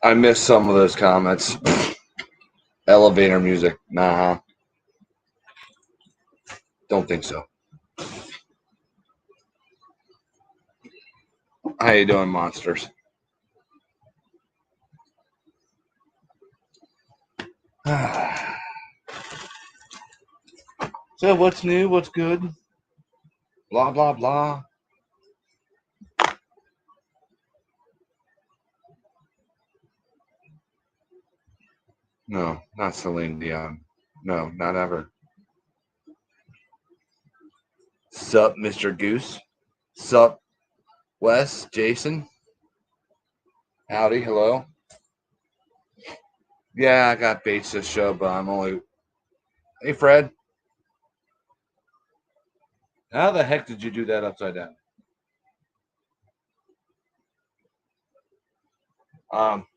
I missed some of those comments. Elevator music. Nah. Don't think so. How you doing, monsters? So what's new? What's good? Blah, blah, blah. No, not Celine Dion. No, not ever. Sup, Mr. Goose? Sup, Wes? Jason? Howdy, hello. Yeah, I got Bates this show, but I'm only. Hey, Fred. How the heck did you do that upside down? Um,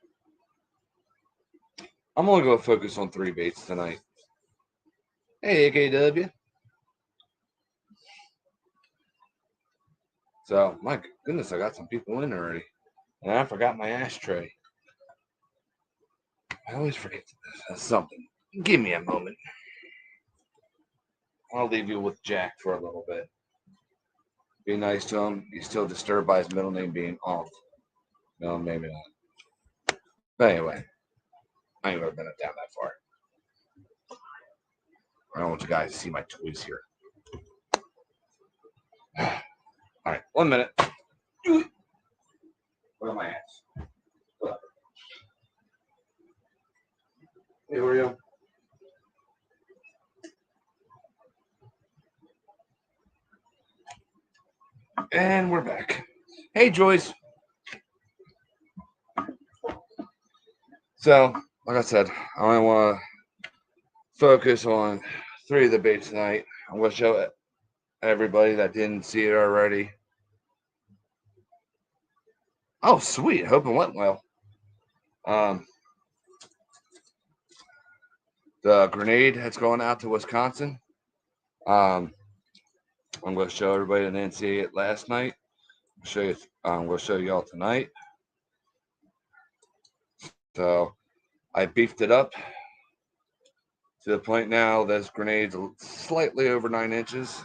I'm only going to focus on 3 Bates tonight. Hey, AKW. So, my goodness, I got some people in already. And I forgot my ashtray. I always forget something. Give me a moment. I'll leave you with Jack for a little bit. Be nice to him. He's still disturbed by his middle name being off. No, maybe not. But anyway, I ain't gonna been down that far. I don't want you guys to see my toys here. All right, 1 minute. Where are my hands? Hey, where are you? And we're back. Hey, Joyce. So, like I said, I only want to focus on 3 of the baits tonight. I'm going to show it everybody that didn't see it already. Oh, sweet. Hope it went well. The grenade has gone out to Wisconsin. I'm going to show everybody that didn't see it last night. I'm going to show y'all tonight. So I beefed it up to the point now this grenade's slightly over 9 inches.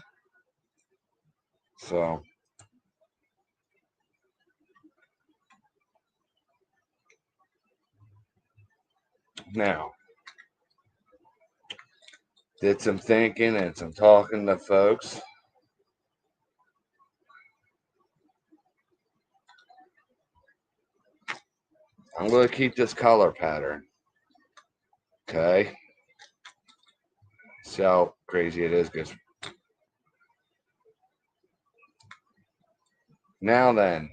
So now did some thinking and some talking to folks. I'm going to keep this color pattern. Okay. See how crazy it is. Because now then,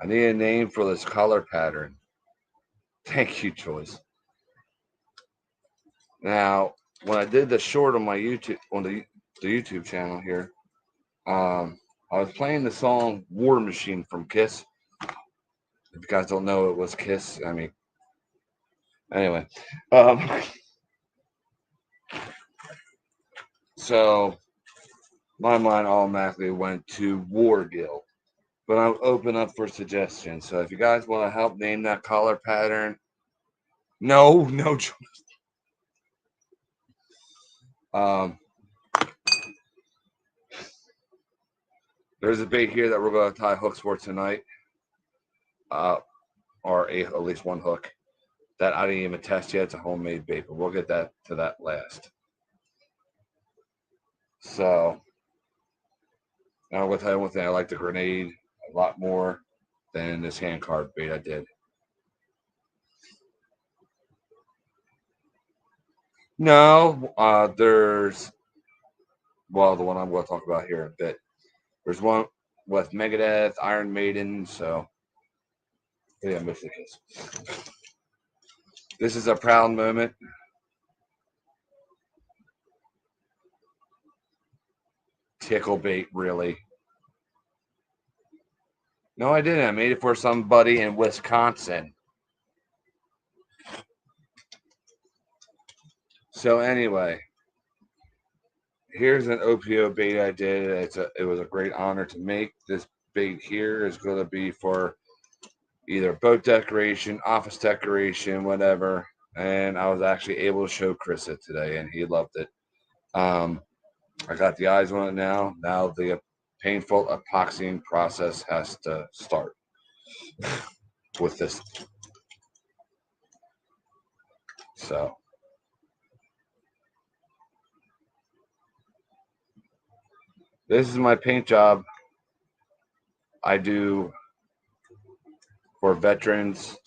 I need a name for this color pattern. Thank you, Choice. Now, when I did the short on my YouTube, on the YouTube channel here, I was playing the song War Machine from Kiss. If you guys don't know, it was Kiss. I mean, anyway. So my mind automatically went to Wargill. But I'm open up for suggestions. So if you guys want to help name that collar pattern, no. There's a bait here that we're going to tie hooks for tonight. Or at least one hook that I didn't even test yet. It's a homemade bait, but we'll get that to that last. So I'm going to tell you one thing. I like the grenade a lot more than this hand carved bait I did. No, there's, well, the one I'm going to talk about here in a bit. There's one with Megadeth, Iron Maiden, so yeah, mostly his. This is a proud moment. Tickle bait, really. No, I didn't. I made it for somebody in Wisconsin. So anyway, here's an OPO bait I did. It was a great honor to make. This bait here is going to be for either boat decoration, office decoration, whatever. And I was actually able to show Chris it today, and he loved it. I got the eyes on it now. Now the painful epoxying process has to start with this. So this is my paint job I do for veterans,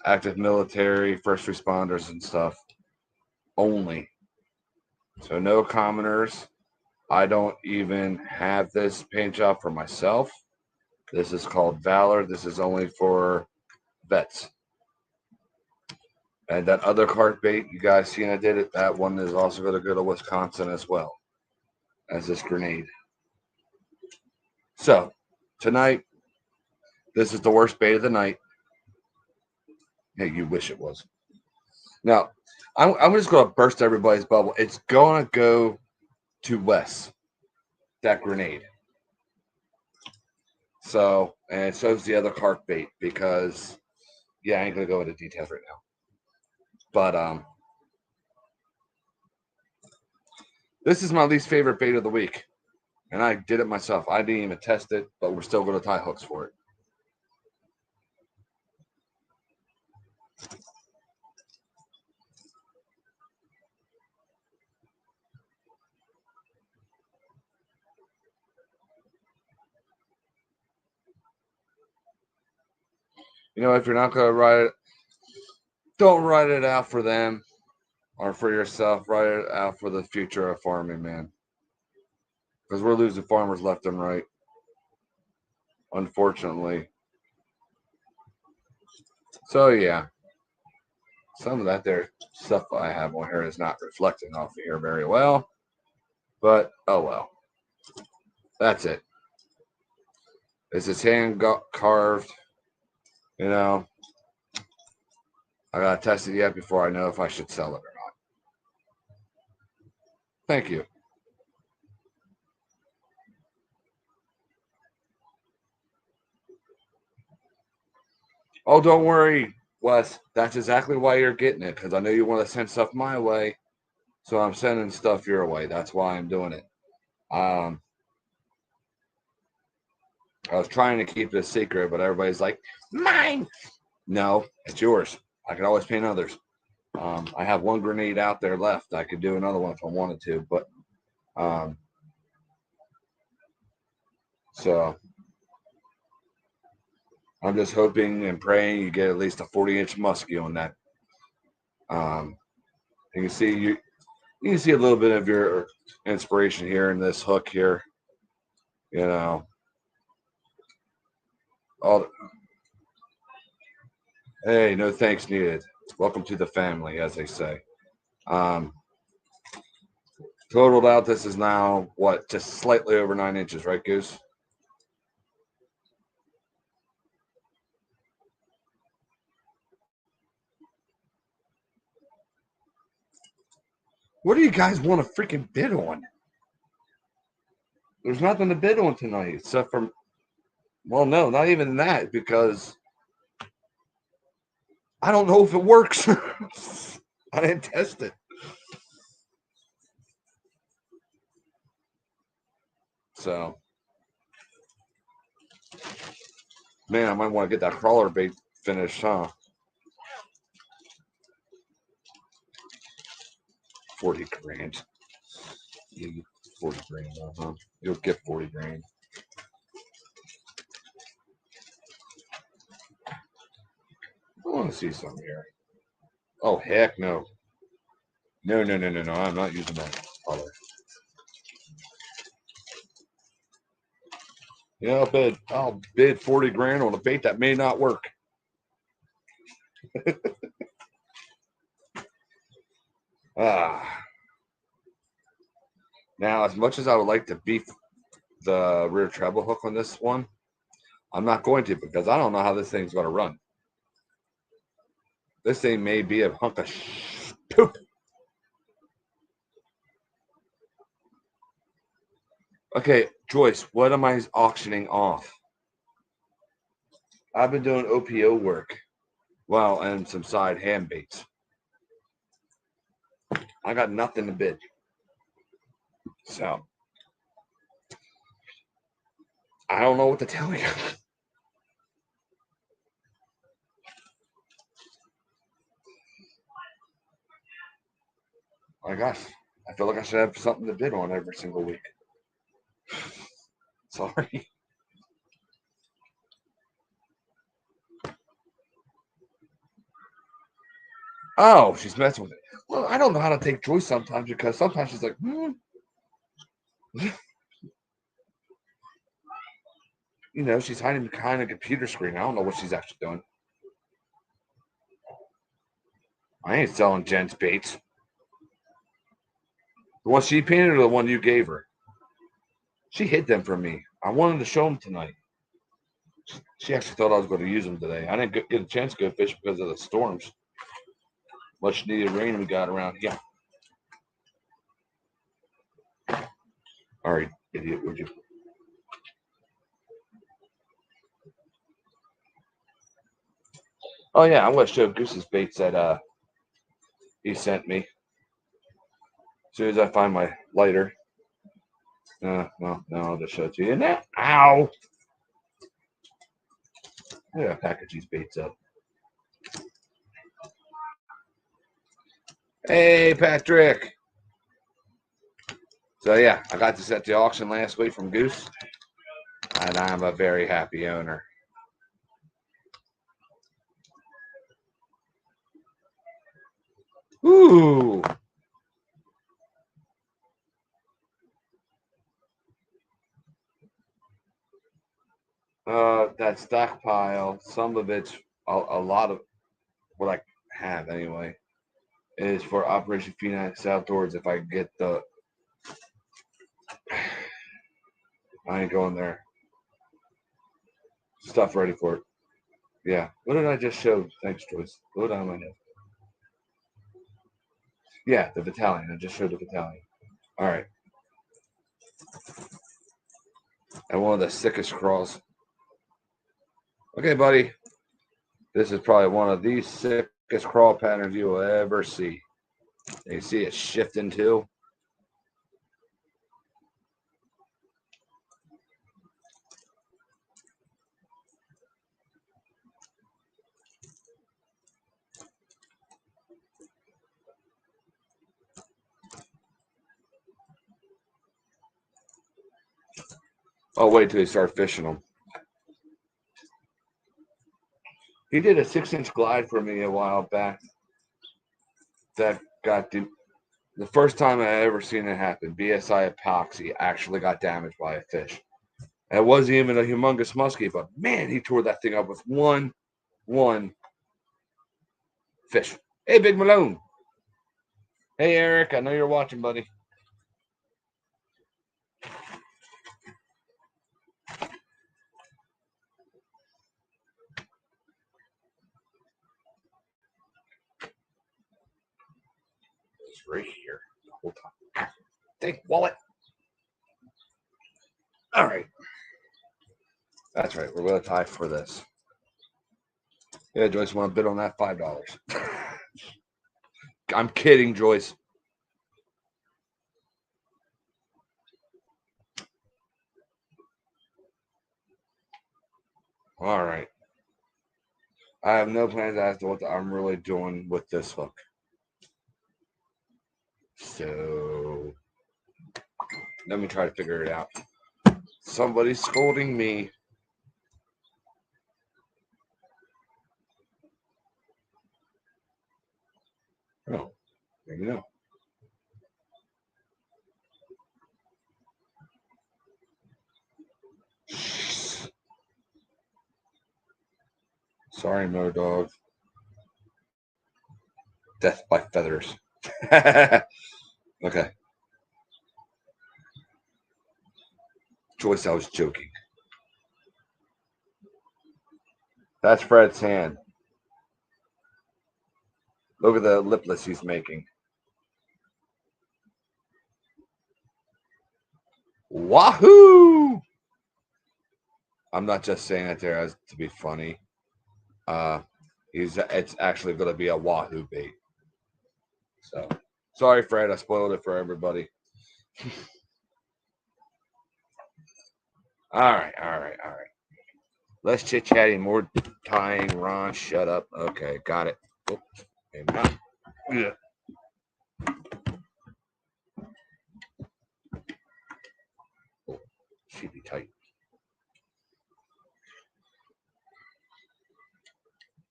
active military, first responders, and stuff only. So no commoners. I don't even have this paint job for myself. This is called Valor. This is only for vets. And that other cart bait you guys seen I did it, that one is also going to go to Wisconsin as well as this grenade. So tonight, this is the worst bait of the night. Hey, you wish it was. Now, I'm just going to burst everybody's bubble. It's going to go to Wes, that grenade. So, and so is the other cart bait because, yeah, I ain't going to go into details right now. But this is my least favorite bait of the week. And I did it myself. I didn't even test it, but we're still going to tie hooks for it. You know, if you're not going to write it, don't write it out for them or for yourself. Write it out for the future of farming, man. Because we're losing farmers left and right, unfortunately. So, yeah. Some of that there stuff I have on here is not reflecting off of here very well. But, oh well. That's it. This is hand carved. You know, I got to test it yet before I know if I should sell it or not. Thank you. Oh, don't worry, Wes. That's exactly why you're getting it, because I know you want to send stuff my way. So I'm sending stuff your way. That's why I'm doing it. I was trying to keep it a secret, but everybody's like, mine. No, it's yours. I can always paint others. I have one grenade out there left. I could do another one if I wanted to, but so I'm just hoping and praying you get at least a 40-inch muskie on that. You can see you can see a little bit of your inspiration here in this hook here. You know, all. Hey, no thanks needed. Welcome to the family, as they say. Um, Totaled out, this is now what, just slightly over 9 inches, right, Goose? What do you guys want to freaking bid on? There's nothing to bid on tonight except for, well, no, not even that, because I don't know if it works. I didn't test it. So, man, I might want to get that crawler bait finished, huh? 40 grand. 40 grand, huh? You'll get 40 grand. I want to see some here. Oh, heck no. No, no, no, no, no. I'm not using that color. Yeah, I'll bid 40 grand on a bait that may not work. Ah. Now, as much as I would like to beef the rear treble hook on this one, I'm not going to because I don't know how this thing's going to run. This thing may be a hunk of poop. Okay, Joyce, what am I auctioning off? I've been doing OPO work. Well, and some side hand baits. I got nothing to bid. So I don't know what to tell you. My gosh, I feel like I should have something to bid on every single week. Sorry. Oh, she's messing with it. Well, I don't know how to take Joyce sometimes because sometimes she's like, you know, she's hiding behind a computer screen. I don't know what she's actually doing. I ain't selling gents baits. The one she painted or the one you gave her? She hid them from me. I wanted to show them tonight. She actually thought I was going to use them today. I didn't get a chance to go fish because of the storms. Much needed rain we got around here. All right, idiot, would you? Oh yeah, I'm going to show Goose's baits that he sent me. As soon as I find my lighter. No, I'll just show it to you. Now, ow! I gotta package these baits up. Hey, Patrick. So yeah, I got this at the auction last week from Goose, and I'm a very happy owner. Ooh. That stockpile, some of it's a lot of what I have anyway, is for Operation Phoenix Outdoors. If I get the, I ain't going there. Stuff ready for it. Yeah. What did I just show? Thanks, Joyce. What on my head? Yeah, the battalion. I just showed the battalion. All right. And one of the sickest crawls. Okay, buddy. This is probably one of the sickest crawl patterns you will ever see. You see it shifting too. I'll wait till he start fishing them. He did a 6-inch glide for me a while back. That got the first time I ever seen it happen. BSI epoxy actually got damaged by a fish. And it wasn't even a humongous muskie, but man, he tore that thing up with one fish. Hey, Big Malone. Hey, Eric. I know you're watching, buddy. It's right here the whole time. Take wallet. All right. That's right. We're going to tie for this. Yeah, Joyce, want to bid on that $5? I'm kidding, Joyce. All right. I have no plans as to what I'm really doing with this hook. So let me try to figure it out. Somebody's scolding me. Oh, maybe no. Sorry, Mo Dog. Death by feathers. Okay. Joyce, I was joking. That's Fred's hand. Look at the lipless he's making. Wahoo! I'm not just saying that there as to be funny. It's actually going to be a wahoo bait. So sorry, Fred, I spoiled it for everybody. All right. Less chit chatting, more tying. Ron, shut up. Okay, got it. Oops. Yeah. Oh, she'd be tight.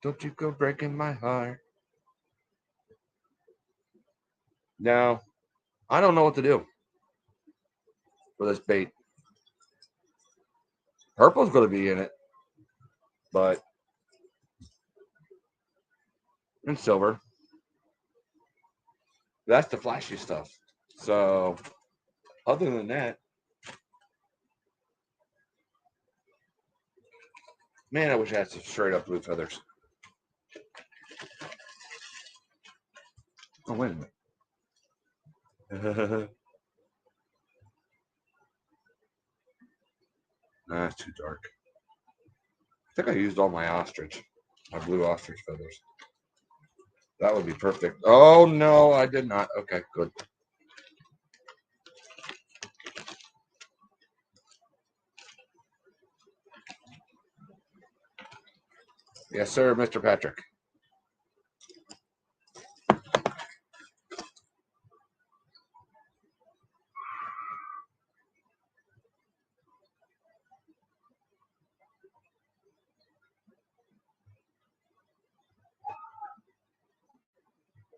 Don't you go breaking my heart. Now, I don't know what to do for this bait. Purple's going to be in it, but and silver. That's the flashy stuff. So, other than that, man, I wish I had some straight up blue feathers. Oh, wait a minute. Nah, it's too dark. I think I used all my ostrich, my blue ostrich feathers. That would be perfect. Oh, no, I did not. Okay, good. Yes, sir, Mr. Patrick.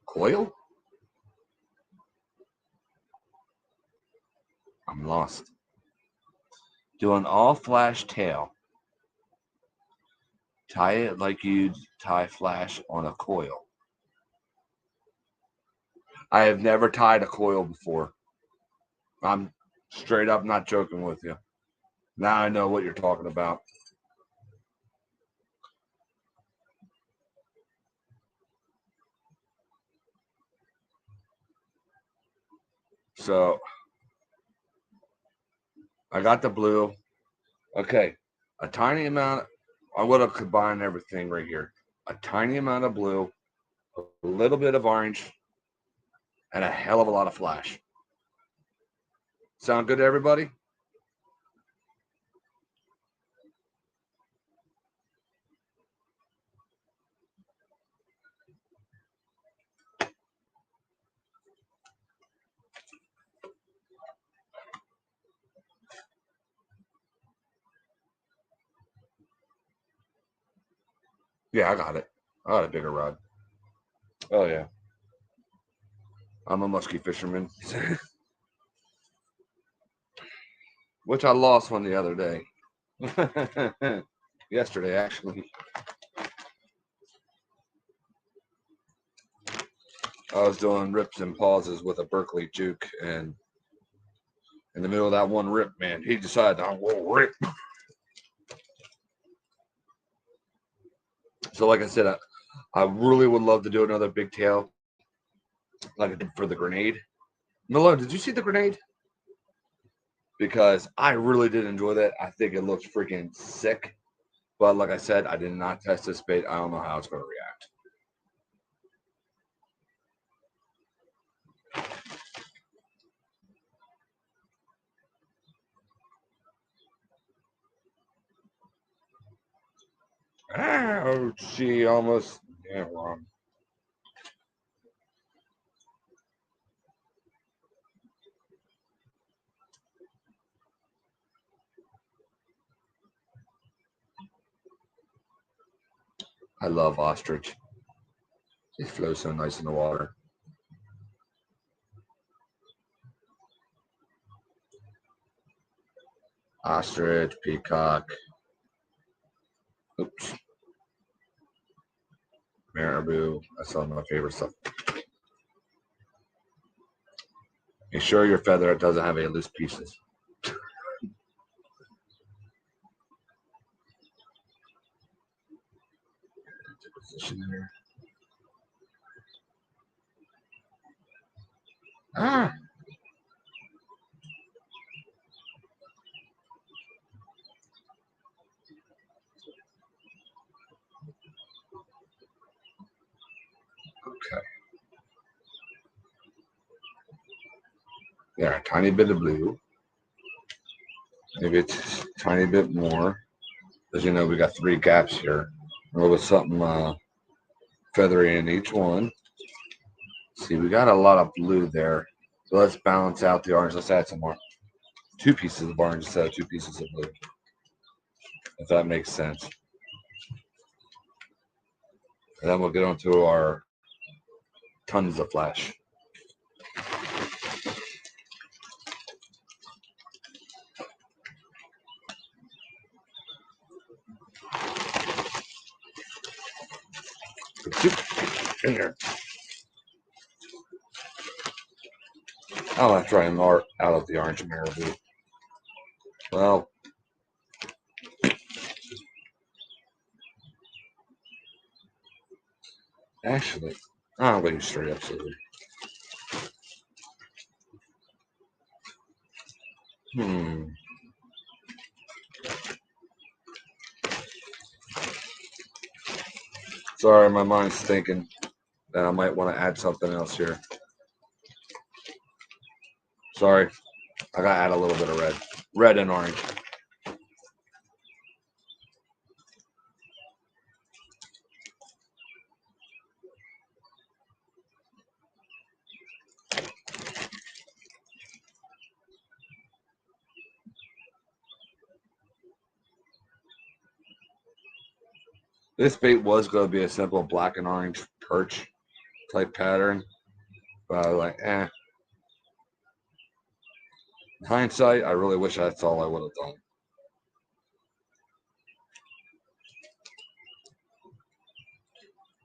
Coil? I'm lost. Do an all flash tail. Tie it like you'd tie flash on a coil. I have never tied a coil before. I'm straight up not joking with you. Now I know what you're talking about. So I got the blue. Okay, a tiny amount. I would have combined everything right here. A tiny amount of blue, a little bit of orange, and a hell of a lot of flash. Sound good to everybody? Yeah, I got it. I got a bigger rod. Oh yeah. I'm a muskie fisherman. Which I lost one the other day. Yesterday, actually. I was doing rips and pauses with a Berkeley juke, and in the middle of that one rip, man, he decided I will rip. So, like I said, I really would love to do another big tail, like I did for the grenade. Malone, did you see the grenade? Because I really did enjoy that. I think it looks freaking sick. But like I said, I did not test this bait. I don't know how it's going to react. Oh, she almost, yeah, wrong. I love ostrich. They flow so nice in the water. Ostrich, peacock. Oops. Marabou. That's some of my favorite stuff. Make sure your feather doesn't have any loose pieces. Position there. Ah. Yeah, a tiny bit of blue. Maybe it's a tiny bit more. As you know, we got 3 gaps here. Roll with something feathery in each one. See, we got a lot of blue there. So let's balance out the orange. Let's add some more. 2 pieces of orange instead of 2 pieces of blue. If that makes sense. And then we'll get on to our tons of flash. In there. I want to try and out of the orange marabou. Well, actually, I'm going straight up silver. Sorry, my mind's thinking that I might want to add something else here. Sorry, I gotta add a little bit of red. Red and orange. This bait was going to be a simple black and orange perch type pattern, but I was like, eh. In hindsight, I really wish that's all I would have done.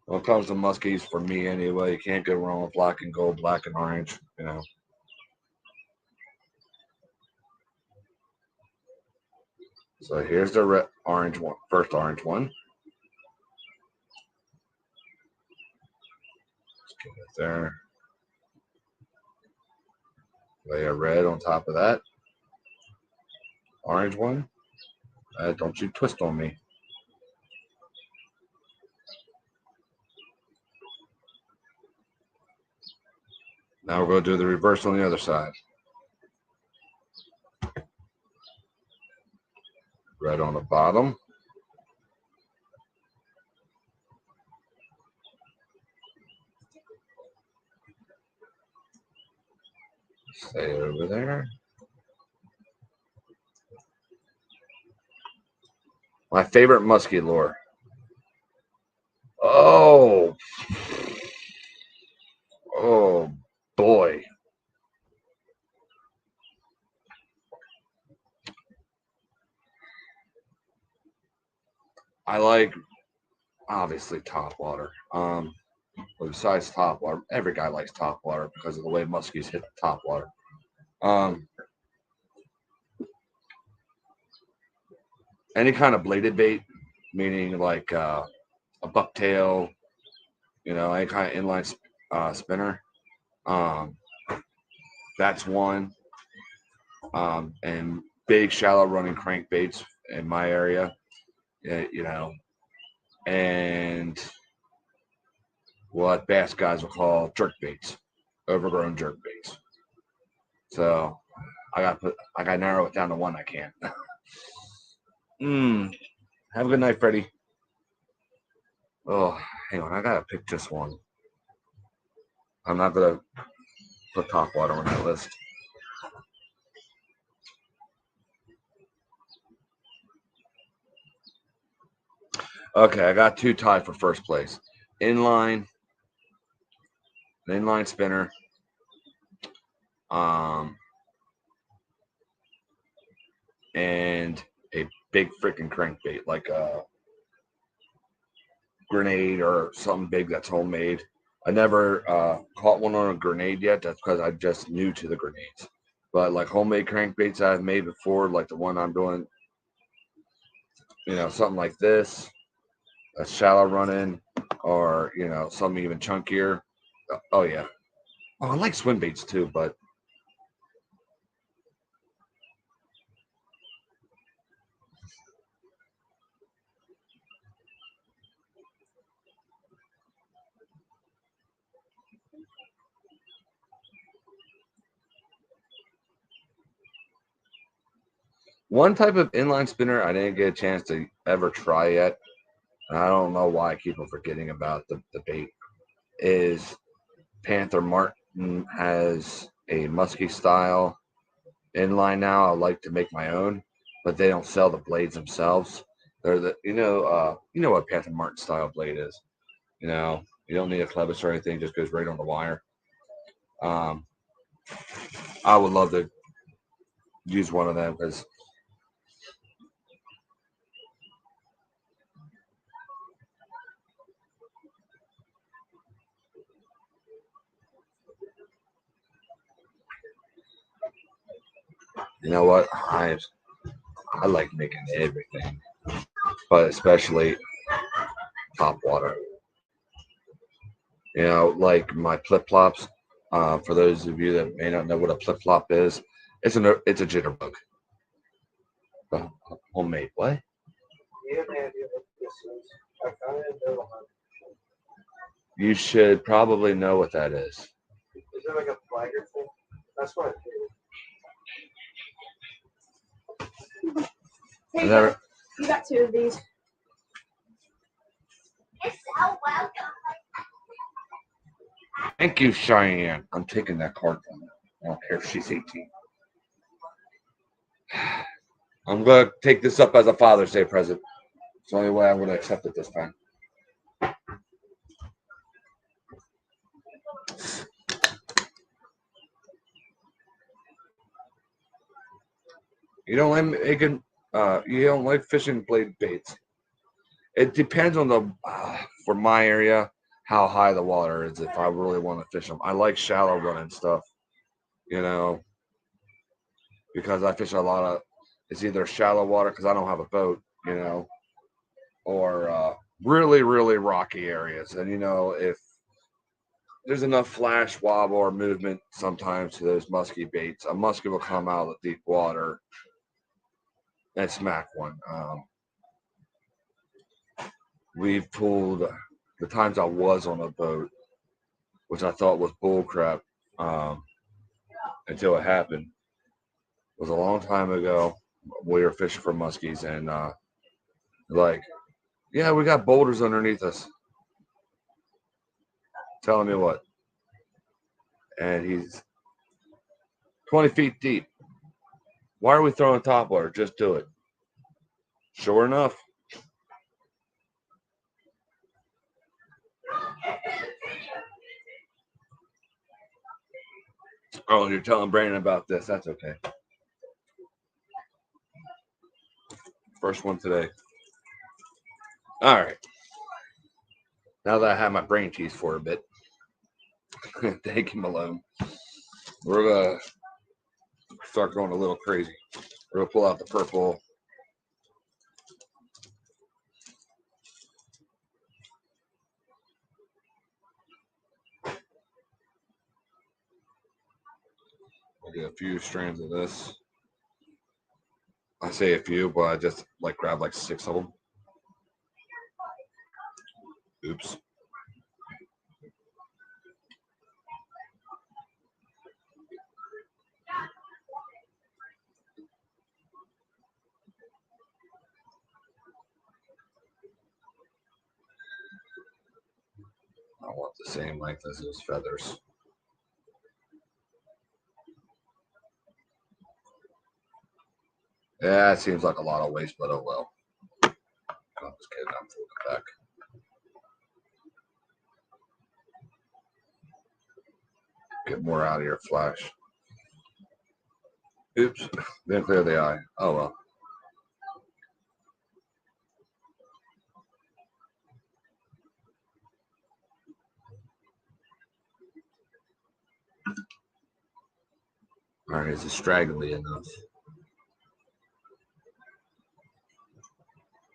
When it comes to muskies, for me anyway, you can't go wrong with black and gold, black and orange, you know. So here's the orange one, first orange one. Let's get it there. Lay a red on top of that. Orange one. Don't you twist on me. Now we're going to do the reverse on the other side. Red on the bottom. Stay over there. My favorite muskie lure. Oh. Oh, boy. I like, obviously, top water. But besides top water, every guy likes top water because of the way muskies hit the top water. Any kind of bladed bait, meaning like a bucktail, any kind of inline spinner. That's one. And big shallow running crankbaits in my area, and what bass guys will call jerk baits, overgrown jerk baits. So I gotta narrow it down to one I can. Have a good night, Freddie. Oh, hang on, I gotta pick just one. I'm not gonna put top water on that list. Okay, I got 2 tied for first place. Inline, an inline spinner. And a big freaking crankbait, like a grenade or something big that's homemade. I never caught one on a grenade yet. That's because I'm just new to the grenades. But like homemade crankbaits I've made before, like the one I'm doing, something like this, a shallow run-in, or something even chunkier. Oh yeah. Oh, I like swim baits too, but One type of inline spinner I didn't get a chance to ever try yet, and I don't know why I keep on forgetting about the bait, is Panther Martin has a musky style inline now. I like to make my own, but they don't sell the blades themselves. They're you know what Panther Martin style blade is. You know, you don't need a clevis or anything; just goes right on the wire. Um, I would love to use one of them because you know what I like making everything, but especially top water. You know, like my flip flops. For those of you that may not know what a flip flop is, it's a jitterbug. Uh, Homemade. What? You have any idea what this is? I kind of know 100%. You should probably know what that is. Is it like a flagger thing? That's what I figured. I never. You got 2 of these. Thank you, Cheyenne. I'm taking that card from her. I don't care if she's 18. I'm going to take this up as a Father's Day present. It's the only way I'm going to accept it this time. You don't like making, you don't like fishing blade baits. It depends on for my area, how high the water is if I really want to fish them. I like shallow running stuff, you know, because I fish a lot of, it's either shallow water because I don't have a boat, you know, or really, really rocky areas. And, you know, if there's enough flash, wobble, or movement sometimes to those musky baits, a muskie will come out of the deep water and smack one. We've pulled the times I was on a boat, which I thought was bullcrap until it happened. It was a long time ago. We were fishing for muskies, and like, yeah, we got boulders underneath us. Telling me what? And he's 20 feet deep. Why are we throwing top water? Just do it. Sure enough. Oh, you're telling Brandon about this. That's okay. First one today. All right. Now that I have my brain teased for a bit, thank him alone. We're going to start going a little crazy. We're going to pull out the purple. I'll get a few strands of this. I say a few, but I just like grab like 6 of them. Oops. I want the same length as those feathers. Yeah, it seems like a lot of waste, but oh well. I'm just kidding. I'm flipping back. Get more out of your flash. Oops. Didn't clear the eye. Oh well. All right, is it straggly enough?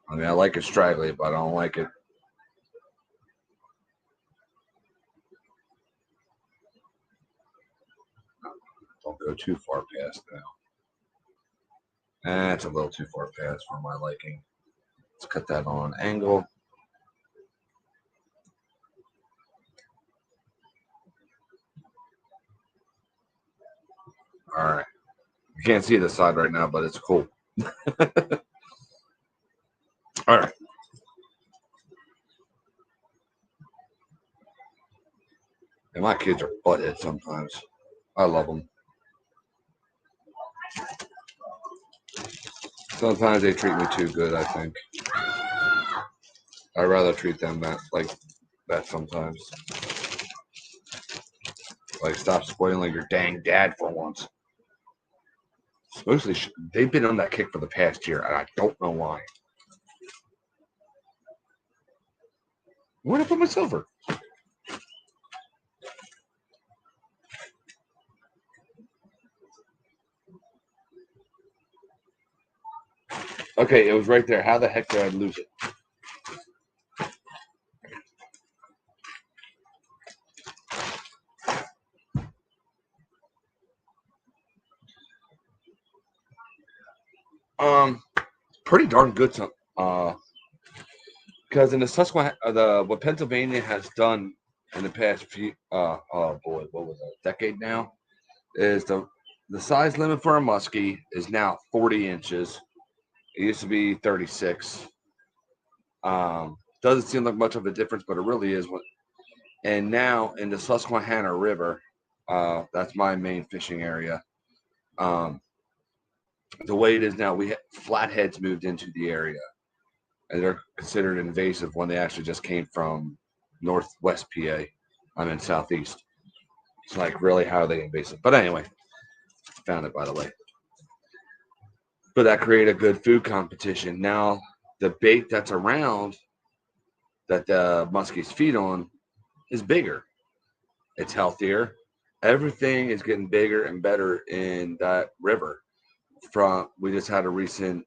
I mean, I like it straggly, but I don't like it. Don't go too far past now. That's a little too far past for my liking. Let's cut that on an angle. All right. You can't see the side right now, but it's cool. All right. And my kids are buttheads sometimes. I love them. Sometimes they treat me too good, I think. I'd rather treat them like that sometimes. Like, stop spoiling your dang dad for once. Mostly, they've been on that kick for the past year, and I don't know why. Where'd I put my silver? Okay, it was right there. How the heck did I lose it? Pretty darn good. Because in the Susquehanna, what Pennsylvania has done in the past few, oh boy, what was it, a decade now, is the size limit for a muskie is now 40 inches. It used to be 36. Doesn't seem like much of a difference, but it really is. And now in the Susquehanna River, that's my main fishing area. Um, the way it is now, flatheads moved into the area, and they're considered invasive when they actually just came from northwest PA. I'm in southeast. It's like, really, how are they invasive? But anyway, found it, by the way. But that created a good food competition. Now the bait that's around that the muskies feed on is bigger. It's healthier. Everything is getting bigger and better in that river. We just had a recent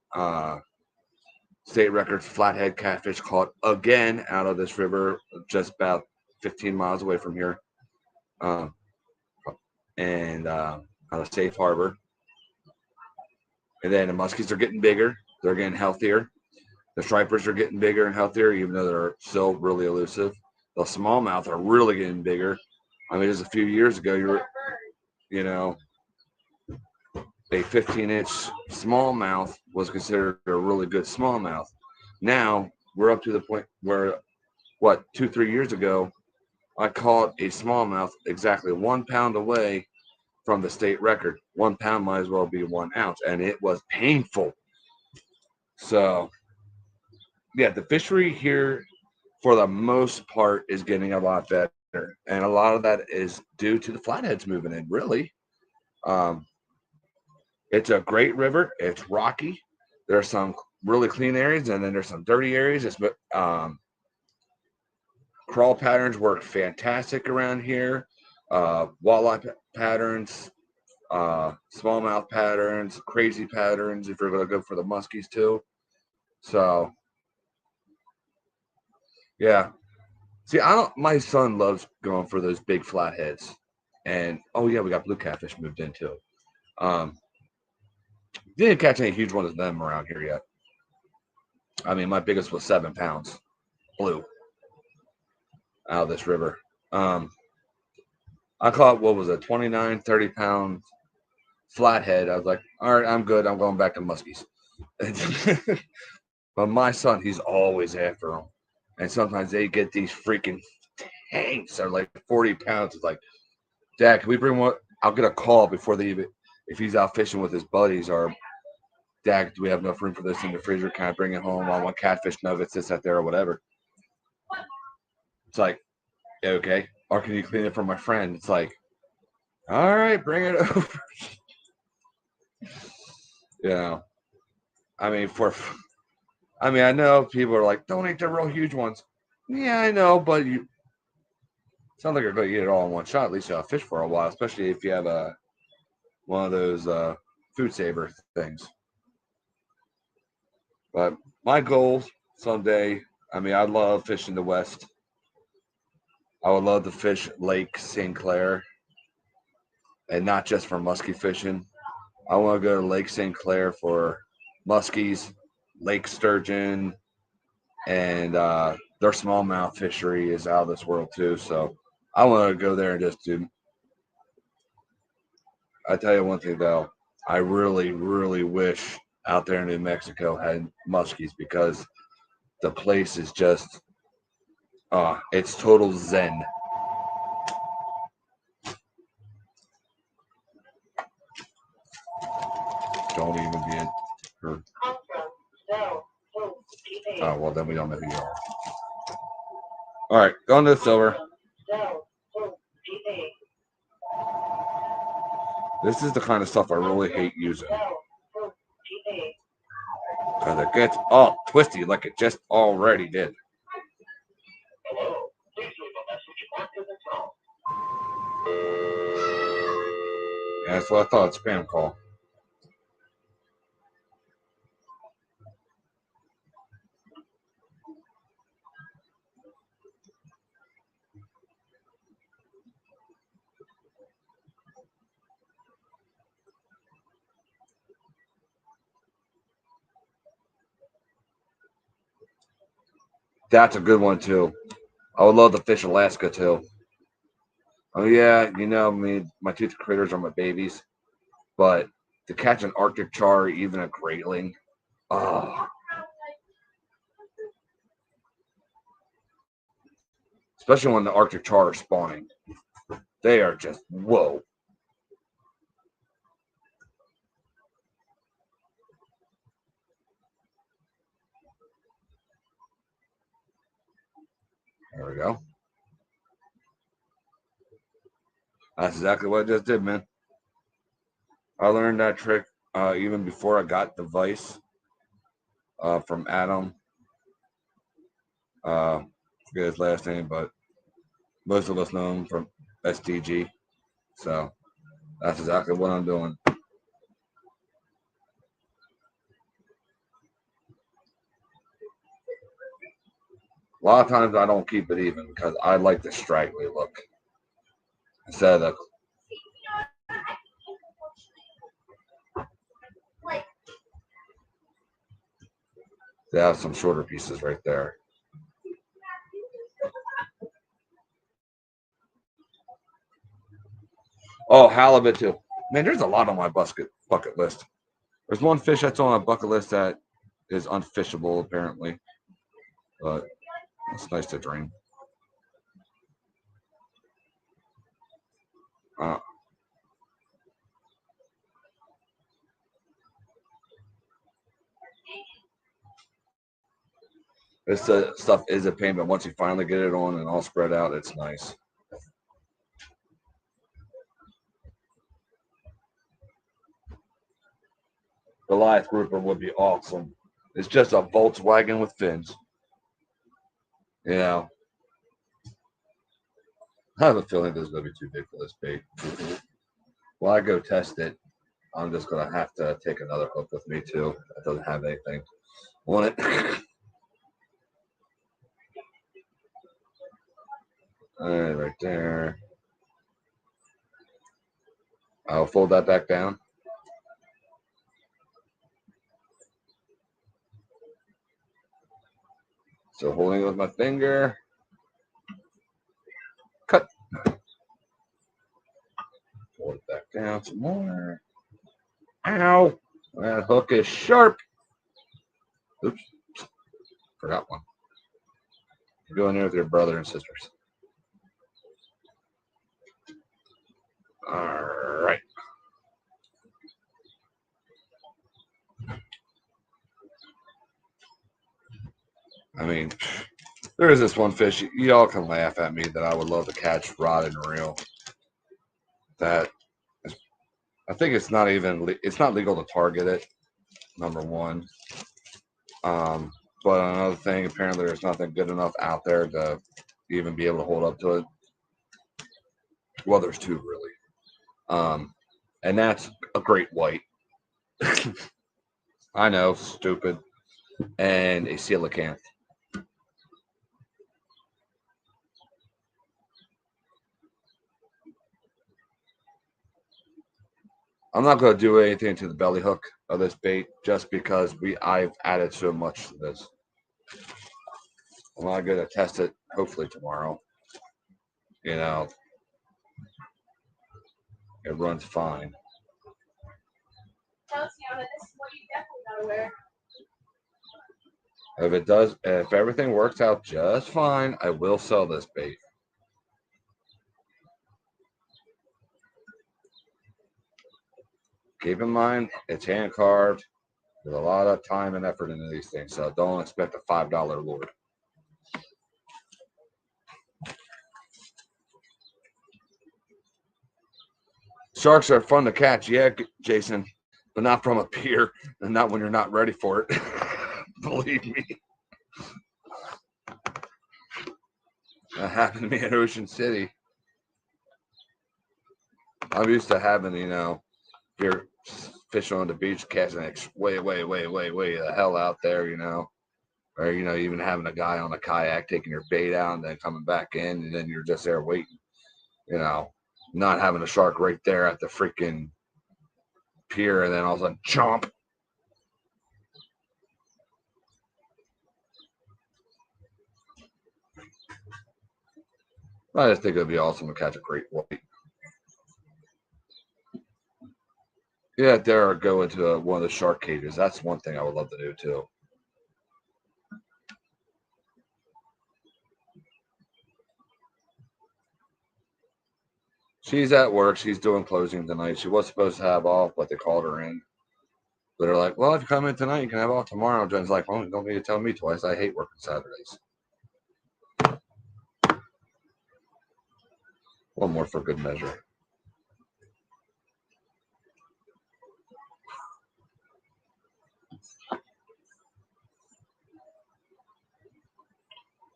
state record flathead catfish caught again out of this river, just about 15 miles away from here, um, and out of Safe Harbor. And then the muskies are getting bigger. They're getting healthier. The stripers are getting bigger and healthier, even though they're still really elusive. The smallmouth are really getting bigger. I mean, just a few years ago, you know, a 15-inch smallmouth was considered a really good smallmouth. Now we're up to the point where, 2-3 years ago, I caught a smallmouth exactly 1 pound away from the state record. 1 pound might as well be 1 ounce, and it was painful. So, yeah, the fishery here, for the most part, is getting a lot better, and a lot of that is due to the flatheads moving in. Really, um, it's a great river. It's rocky. There's some really clean areas, and then there's some dirty areas. Crawl patterns work fantastic around here. Walleye patterns, smallmouth patterns, crazy patterns. If you're going to go for the muskies too, so yeah. See, I don't. My son loves going for those big flatheads, and oh yeah, we got blue catfish moved in too. Um, didn't catch any huge ones of them around here yet. I mean, my biggest was 7 pounds, blue, out of this river. I caught, what was it, 29, 30 pound flathead. I was like, all right, I'm good. I'm going back to muskies. But my son, he's always after them, and sometimes they get these freaking tanks that are like 40 pounds. It's like, Dad, can we bring one? I'll get a call before they even, if he's out fishing with his buddies, or Dad, do we have enough room for this in the freezer? Can I bring it home? I want catfish nuggets, this, that, there, or whatever. It's like, yeah, okay. Or can you clean it for my friend? It's like, all right, bring it over. You know, I mean, I know people are like, don't eat the real huge ones. Yeah, I know, but you sounds like you're going to eat it all in one shot. At least you'll have fish for a while, especially if you have one of those food saver things. But my goal someday, I mean, I love fishing the West. I would love to fish Lake St. Clair, and not just for muskie fishing. I want to go to Lake St. Clair for muskies, lake sturgeon, and their smallmouth fishery is out of this world too. So I want to go there and just do. I tell you one thing though, I really, really wish out there in New Mexico had muskies because the place is just, it's total zen. Don't even be in her. Oh, well, then we don't know who you are. All right, going to the silver. This is the kind of stuff I really hate using. Because it gets all twisty like it just already did. Yeah, that's what I thought. Spam call. That's a good one too. I would love to fish Alaska too. Oh yeah, you know, I mean, my tooth critters are my babies, but to catch an Arctic char, even a greatling, oh, especially when the Arctic char are spawning, they are just whoa. There we go. That's exactly what I just did, man. I learned that trick even before I got the vice from Adam. Forget his last name, but most of us know him from SDG. So that's exactly what I'm doing. A lot of times I don't keep it even because I like the straggly look instead of the. They have some shorter pieces right there. Oh, halibut too. Man, there's a lot on my bucket list. There's one fish that's on my bucket list that is unfishable apparently, but it's nice to dream. Uh, this stuff is a pain, but once you finally get it on and all spread out, it's nice. Goliath grouper would be awesome. It's just a Volkswagen with fins. You know, I have a feeling this is going to be too big for this bait. While I go test it, I'm just going to have to take another hook with me too. That doesn't have anything on it. All right, right there. I'll fold that back down. So holding it with my finger. Cut. Fold it back down some more. Ow! That hook is sharp. Oops. Forgot one. Go in there with your brother and sisters. All right. I mean, there is this one fish. Y'all can laugh at me that I would love to catch rod and reel. That is, I think it's not even it's not legal to target it. Number one. But another thing, apparently there's nothing good enough out there to even be able to hold up to it. Well, there's two really. And that's a great white. I know, stupid. And a coelacanth. I'm not going to do anything to the belly hook of this bait just because I've added so much to this. I'm not going to test it hopefully tomorrow. You know, it runs fine. If everything works out just fine, I will sell this bait. Keep in mind, it's hand carved. There's a lot of time and effort into these things, so don't expect a $5 lure. Sharks are fun to catch, yeah, Jason, but not from a pier and not when you're not ready for it. Believe me. That happened to me at Ocean City. I'm used to having, you're fishing on the beach, catching it way the hell out there, or, even having a guy on a kayak taking your bait out and then coming back in, and then you're just there waiting, not having a shark right there at the freaking pier, and then all of a sudden, chomp. I just think it'd be awesome to catch a great white. Yeah, there or go into one of the shark cages. That's one thing I would love to do too. She's at work. She's doing closing tonight. She was supposed to have off, but they called her in. But they're like, well, if you come in tonight, you can have off tomorrow. Jen's like, well, you don't need to tell me twice. I hate working Saturdays. One more for good measure.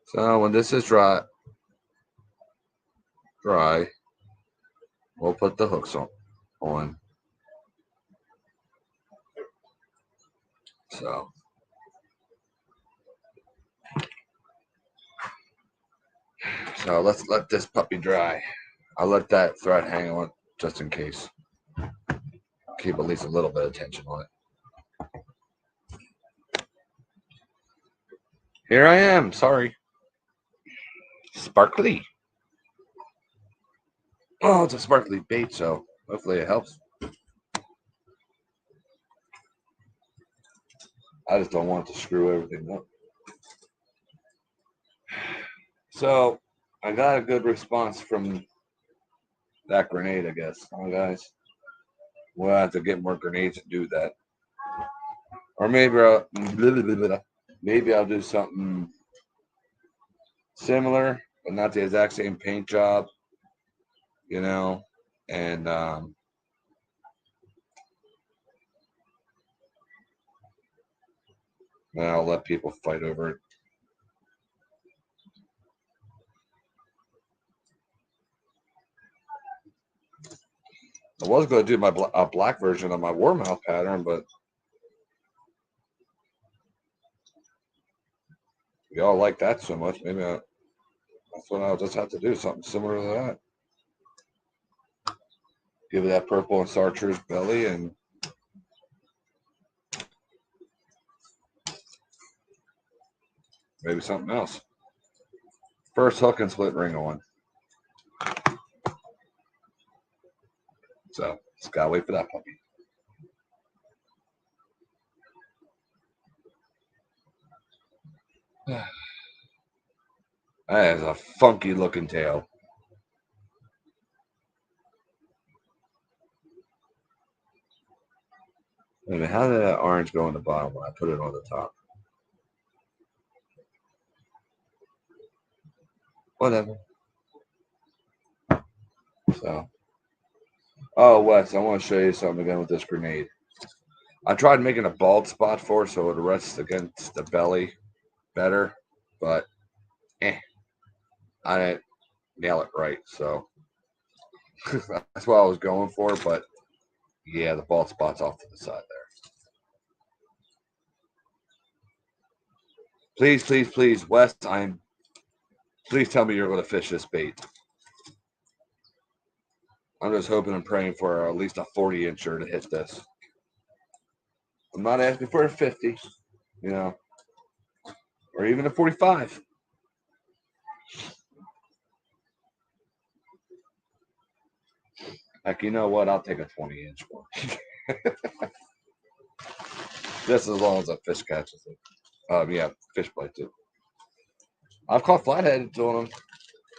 So when this is dry, we'll put the hooks on. So let's let this puppy dry. I'll let that thread hang on just in case. Keep at least a little bit of tension on it. Here I am. Sorry. Sparkly. Oh, it's a sparkly bait, so hopefully it helps. I just don't want it to screw everything up. So I got a good response from that grenade, I guess. Oh, guys, we'll have to get more grenades and do that. Or maybe I'll do something similar, but not the exact same paint job, and then I'll let people fight over it. I was going to do a black version of my warmouth pattern, but y'all like that so much, maybe that's what I'll just have to do, something similar to that. Give it that purple and chartreuse belly and maybe something else. First hook and split ring on. So just gotta wait for that puppy. That is a funky looking tail. I mean, how did that orange go on the bottom when I put it on the top? Whatever. So, oh, Wes, I want to show you something again with this grenade. I tried making a bald spot for it so it rests against the belly better, but I didn't nail it right. So that's what I was going for, but yeah, the bald spot's off to the side there. Please, Wes, please tell me you're going to fish this bait. I'm just hoping and praying for at least a 40-incher to hit this. I'm not asking for a 50, or even a 45. Heck, you know what? I'll take a 20-inch one. Just as long as a fish catches it. Yeah, fish bites it. I've caught flatheads on them.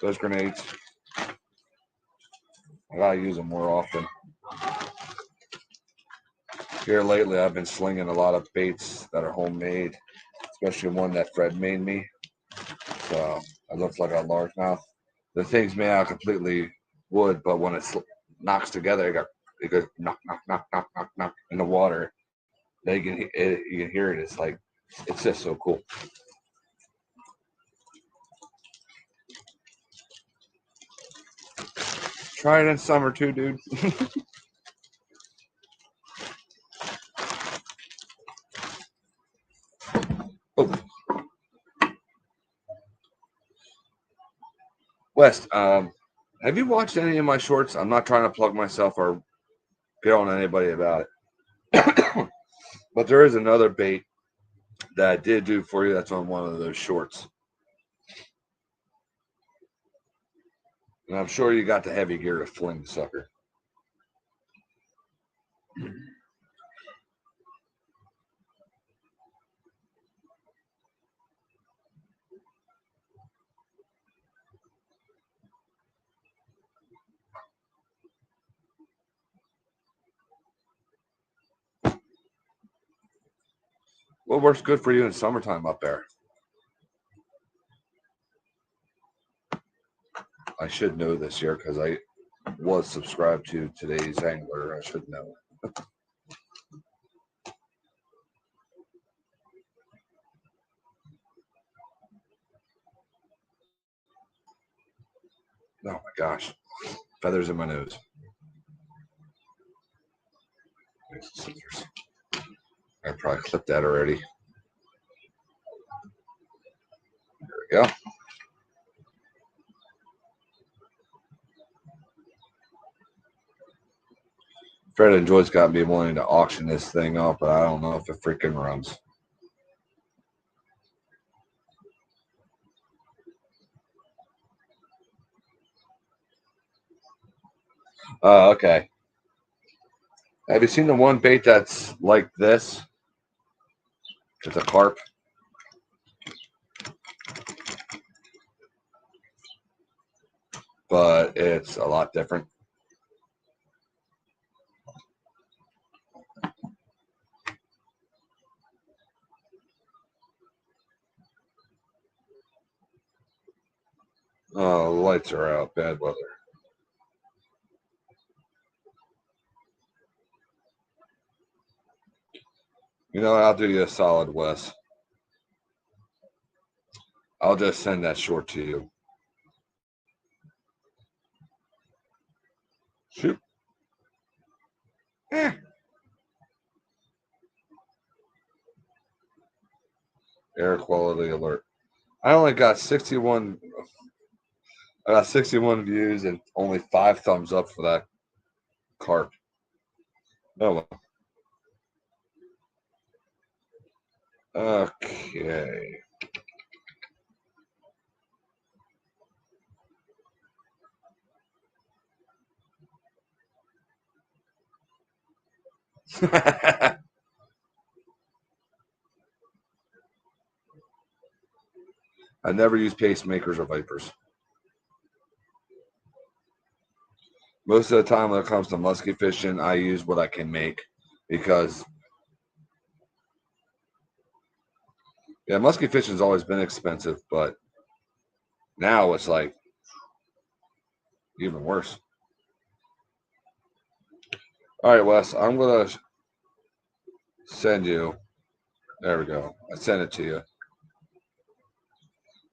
Those grenades. I gotta use them more often. Here lately, I've been slinging a lot of baits that are homemade, especially one that Fred made me. So it looks like a largemouth. The thing's made out of completely wood, but when it knocks together, it goes knock, knock, knock, knock, knock, knock in the water. Then you can hear it. It's like it's just so cool. Try it in summer too, dude. Oh. West, have you watched any of my shorts? I'm not trying to plug myself or get on anybody about it. But there is another bait that I did do for you that's on one of those shorts. And I'm sure you got the heavy gear to fling the sucker. What works good for you in summertime up there? I should know this year because I was subscribed to Today's Angler. I should know. Oh my gosh. Feathers in my nose. I probably clipped that already. There we go. Fred and Joy's got me wanting to auction this thing up, but I don't know if it freaking runs. Okay. Have you seen the one bait that's like this? It's a carp. But it's a lot different. Oh, the lights are out. Bad weather. You know, I'll do you a solid, Wes. I'll just send that short to you. Shoot. Air quality alert. I only got 61. I got 61 views and only 5 thumbs up for that carp. Oh well. Okay. I never use pacemakers or vipers. Most of the time when it comes to musky fishing, I use what I can make because yeah, musky fishing's always been expensive, but now it's like even worse. All right, Wes, I'm gonna send you. There we go. I sent it to you.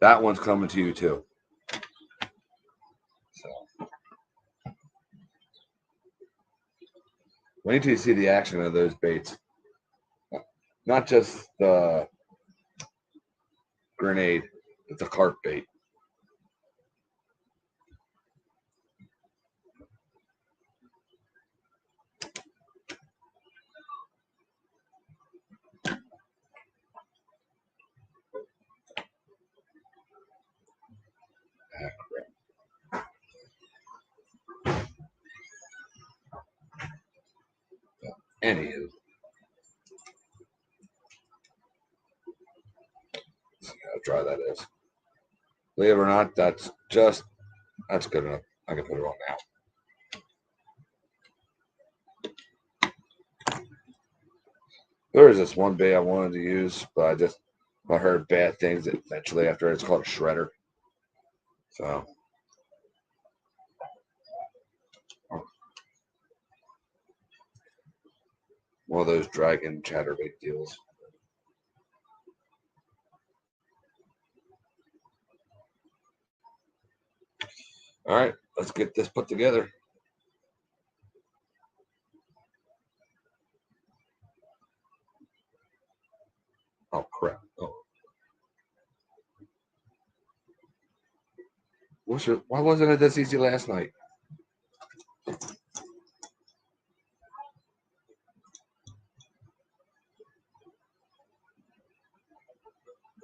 That one's coming to you too. So wait till you see the action of those baits. Not just the grenade, but the carp bait. Anywho. how dry that is. Believe it or not, that's good enough. I can put it on now. There was this one bait I wanted to use, but I heard bad things eventually after it's called a shredder. So one of those dragon chatterbait deals. All right, let's get this put together. Oh crap! Oh, why wasn't it this easy last night?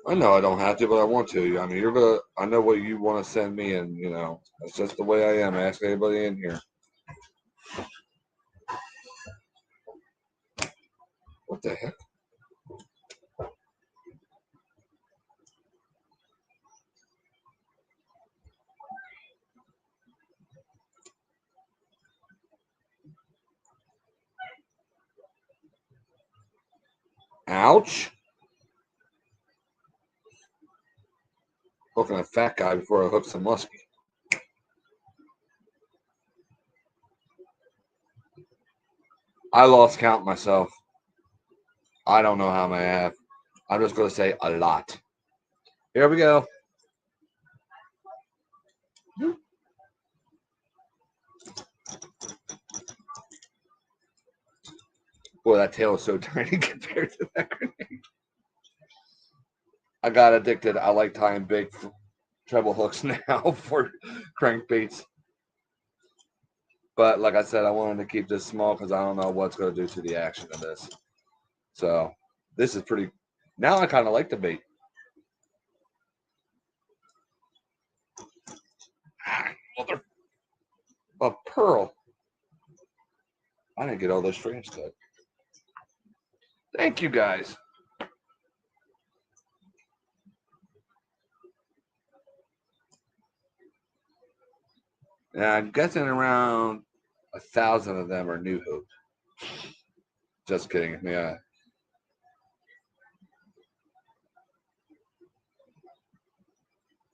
I know I don't have to, but I want to. I mean, I know what you want to send me, and that's just the way I am. Ask anybody in here. What the heck? Ouch! Hooking a fat guy before I hook some muskie. I lost count myself. I don't know how many I have. I'm just going to say a lot. Here we go. Boy, that tail is so tiny compared to that grenade. I got addicted. I like tying big treble hooks now for crankbaits. But like I said, I wanted to keep this small because I don't know what's going to do to the action of this. So this is pretty. Now I kind of like the bait. Mother, a pearl. I didn't get all those strands cut. Thank you guys. Now I'm guessing around 1,000 of them are new hoop. Just kidding. Yeah.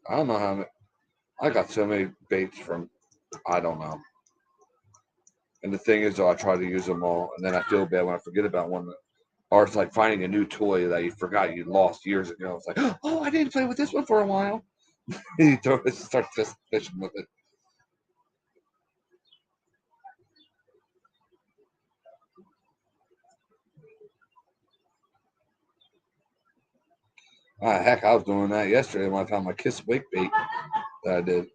I don't know how many. I got so many baits from. I don't know. And the thing is, though, I try to use them all, and then I feel bad when I forget about one. Or it's like finding a new toy that you forgot you lost years ago. It's like, oh, I didn't play with this one for a while. You start just fishing with it. Ah, heck, I was doing that yesterday when I found my Kiss Wake bait that I did.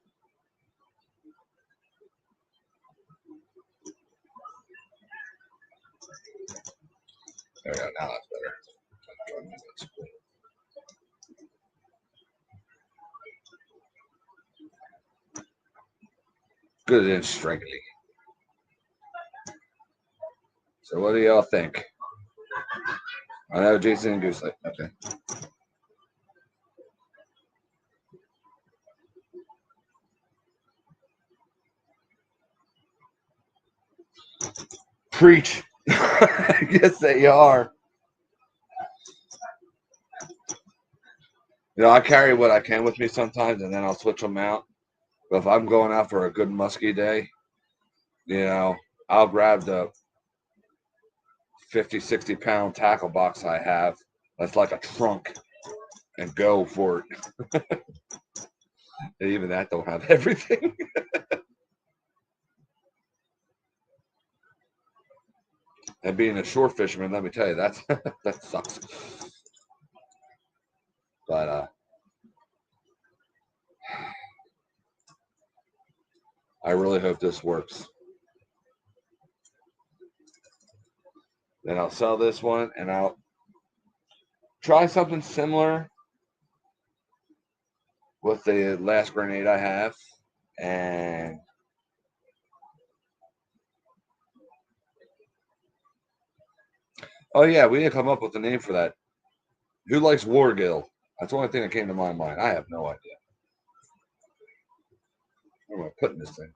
There we go. Now that's better. Good and strangely. So what do y'all think? I know Jason and Goose. Okay. Preach. Yes, they are. I carry what I can with me sometimes, and then I'll switch them out. But if I'm going out for a good musky day, I'll grab the 50, 60-pound tackle box I have. That's like a trunk, and go for it. And even that don't have everything. And being a shore fisherman, let me tell you, that sucks. But I really hope this works. Then I'll sell this one, and I'll try something similar with the last grenade I have. And oh yeah, we didn't come up with a name for that. Who likes Wargill? That's the only thing that came to my mind. I have no idea. Where am I putting this thing?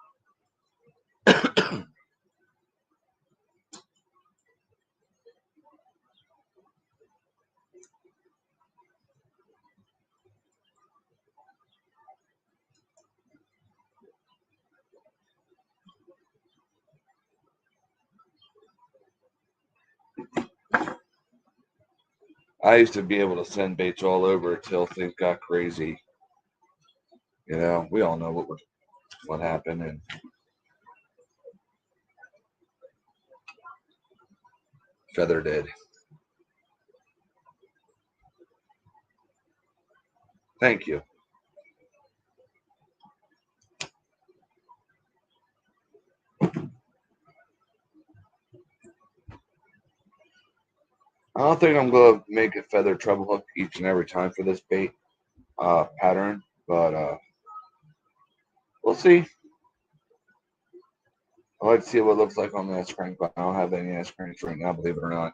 I used to be able to send baits all over till things got crazy. You know, we all know what happened, and Feather did. Thank you. I don't think I'm gonna make a feather treble hook each and every time for this bait pattern, but we'll see. I'd like to see what it looks like on the S crank, but I don't have any S cranks right now, believe it or not.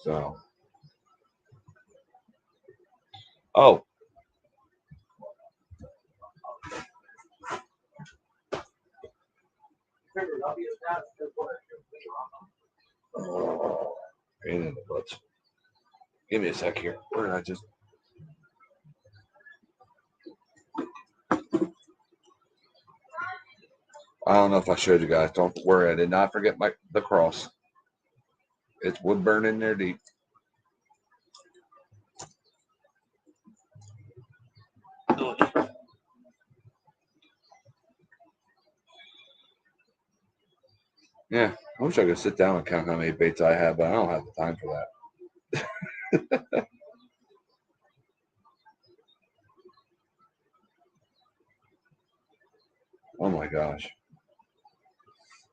So, oh, pain in the butts. Give me a sec here. Where did I just? I don't know if I showed you guys. Don't worry, I did not forget the cross. It's wood burning there deep. Yeah, I wish I could sit down and count how many baits I have, but I don't have the time for that. Oh my gosh.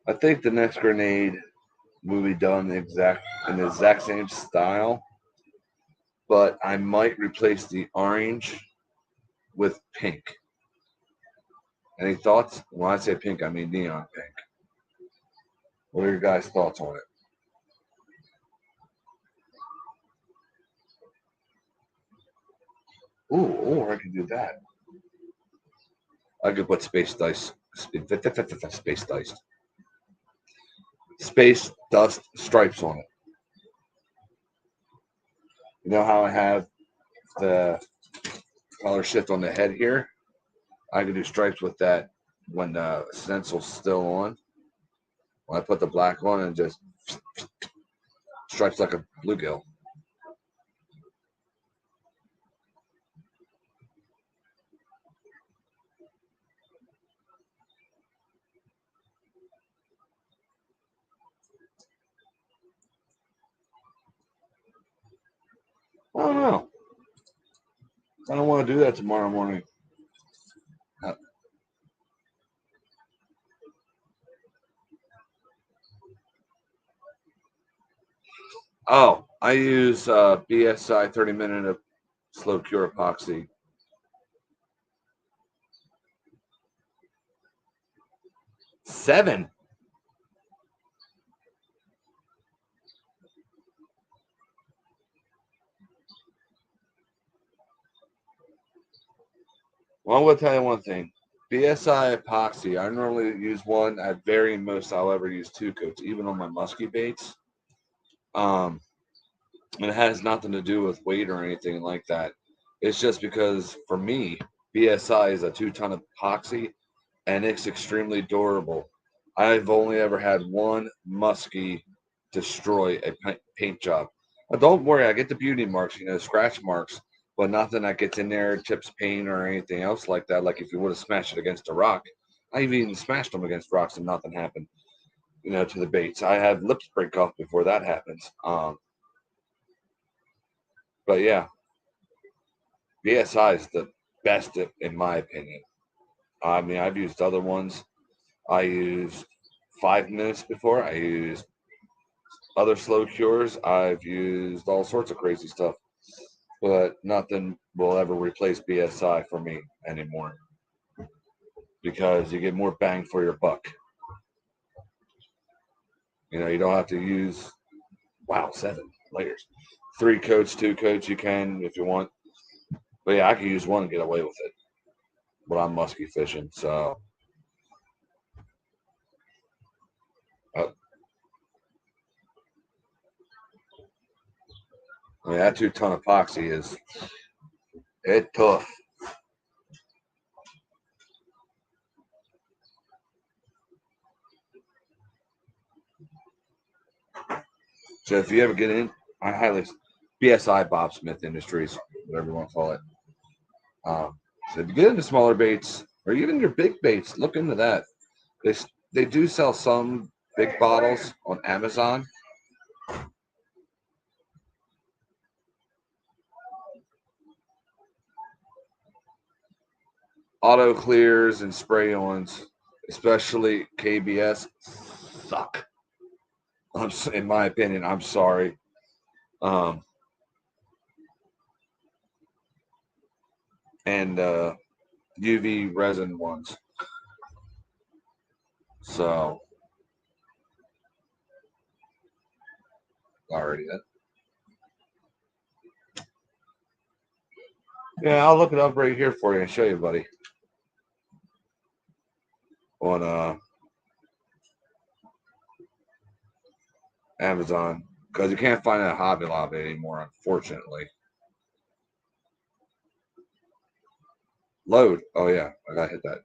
I think the next grenade will be done in the exact same style, but I might replace the orange with pink. Any thoughts? When I say pink, I mean neon pink. What are your guys' thoughts on it? Ooh, or I could do that. I could put space dice, space dice, space dust stripes on it. You know how I have the color shift on the head here? I could do stripes with that when the stencil's still on. When I put the black on and just stripes like a bluegill. I don't know. I don't want to do that tomorrow morning. Oh, I use BSI 30-minute of slow cure epoxy. Seven. Well, I'm going to tell you one thing. BSI epoxy, I normally use one. At very most, I'll ever use 2 coats, even on my musky baits. Um, and it has nothing to do with weight or anything like that. It's just because, for me, BSI is a 2-ton epoxy, and it's extremely durable. I've only ever had one muskie destroy a paint job. Now, don't worry, I get the beauty marks, scratch marks, but nothing that gets in there, chips paint or anything else like that. Like if you would have smashed it against a rock, I've even smashed them against rocks and nothing happened, to the baits. I had lips break off before that happens. But yeah, BSI is the best in my opinion. I mean, I've used other ones. I used 5 minutes before. I used other slow cures. I've used all sorts of crazy stuff. but nothing will ever replace BSI for me anymore because you get more bang for your buck. You don't have to use, wow, 7 layers. 3 coats, 2 coats, you can if you want. But yeah, I can use one and get away with it. But I'm musky fishing, so uh, I mean that 2 ton epoxy is it tough. So if you ever get in, I highly BSI Bob Smith Industries, whatever you want to call it. So if you get into smaller baits or even your big baits, look into that. They they do sell some big bottles on Amazon. Auto clears and spray-ons, especially KBS, suck. In my opinion, I'm sorry. Um, and UV resin ones. So already that. Yeah, I'll look it up right here for you and show you, buddy, on Amazon because you can't find it at Hobby Lobby anymore, unfortunately. Load. Oh yeah, I gotta hit that.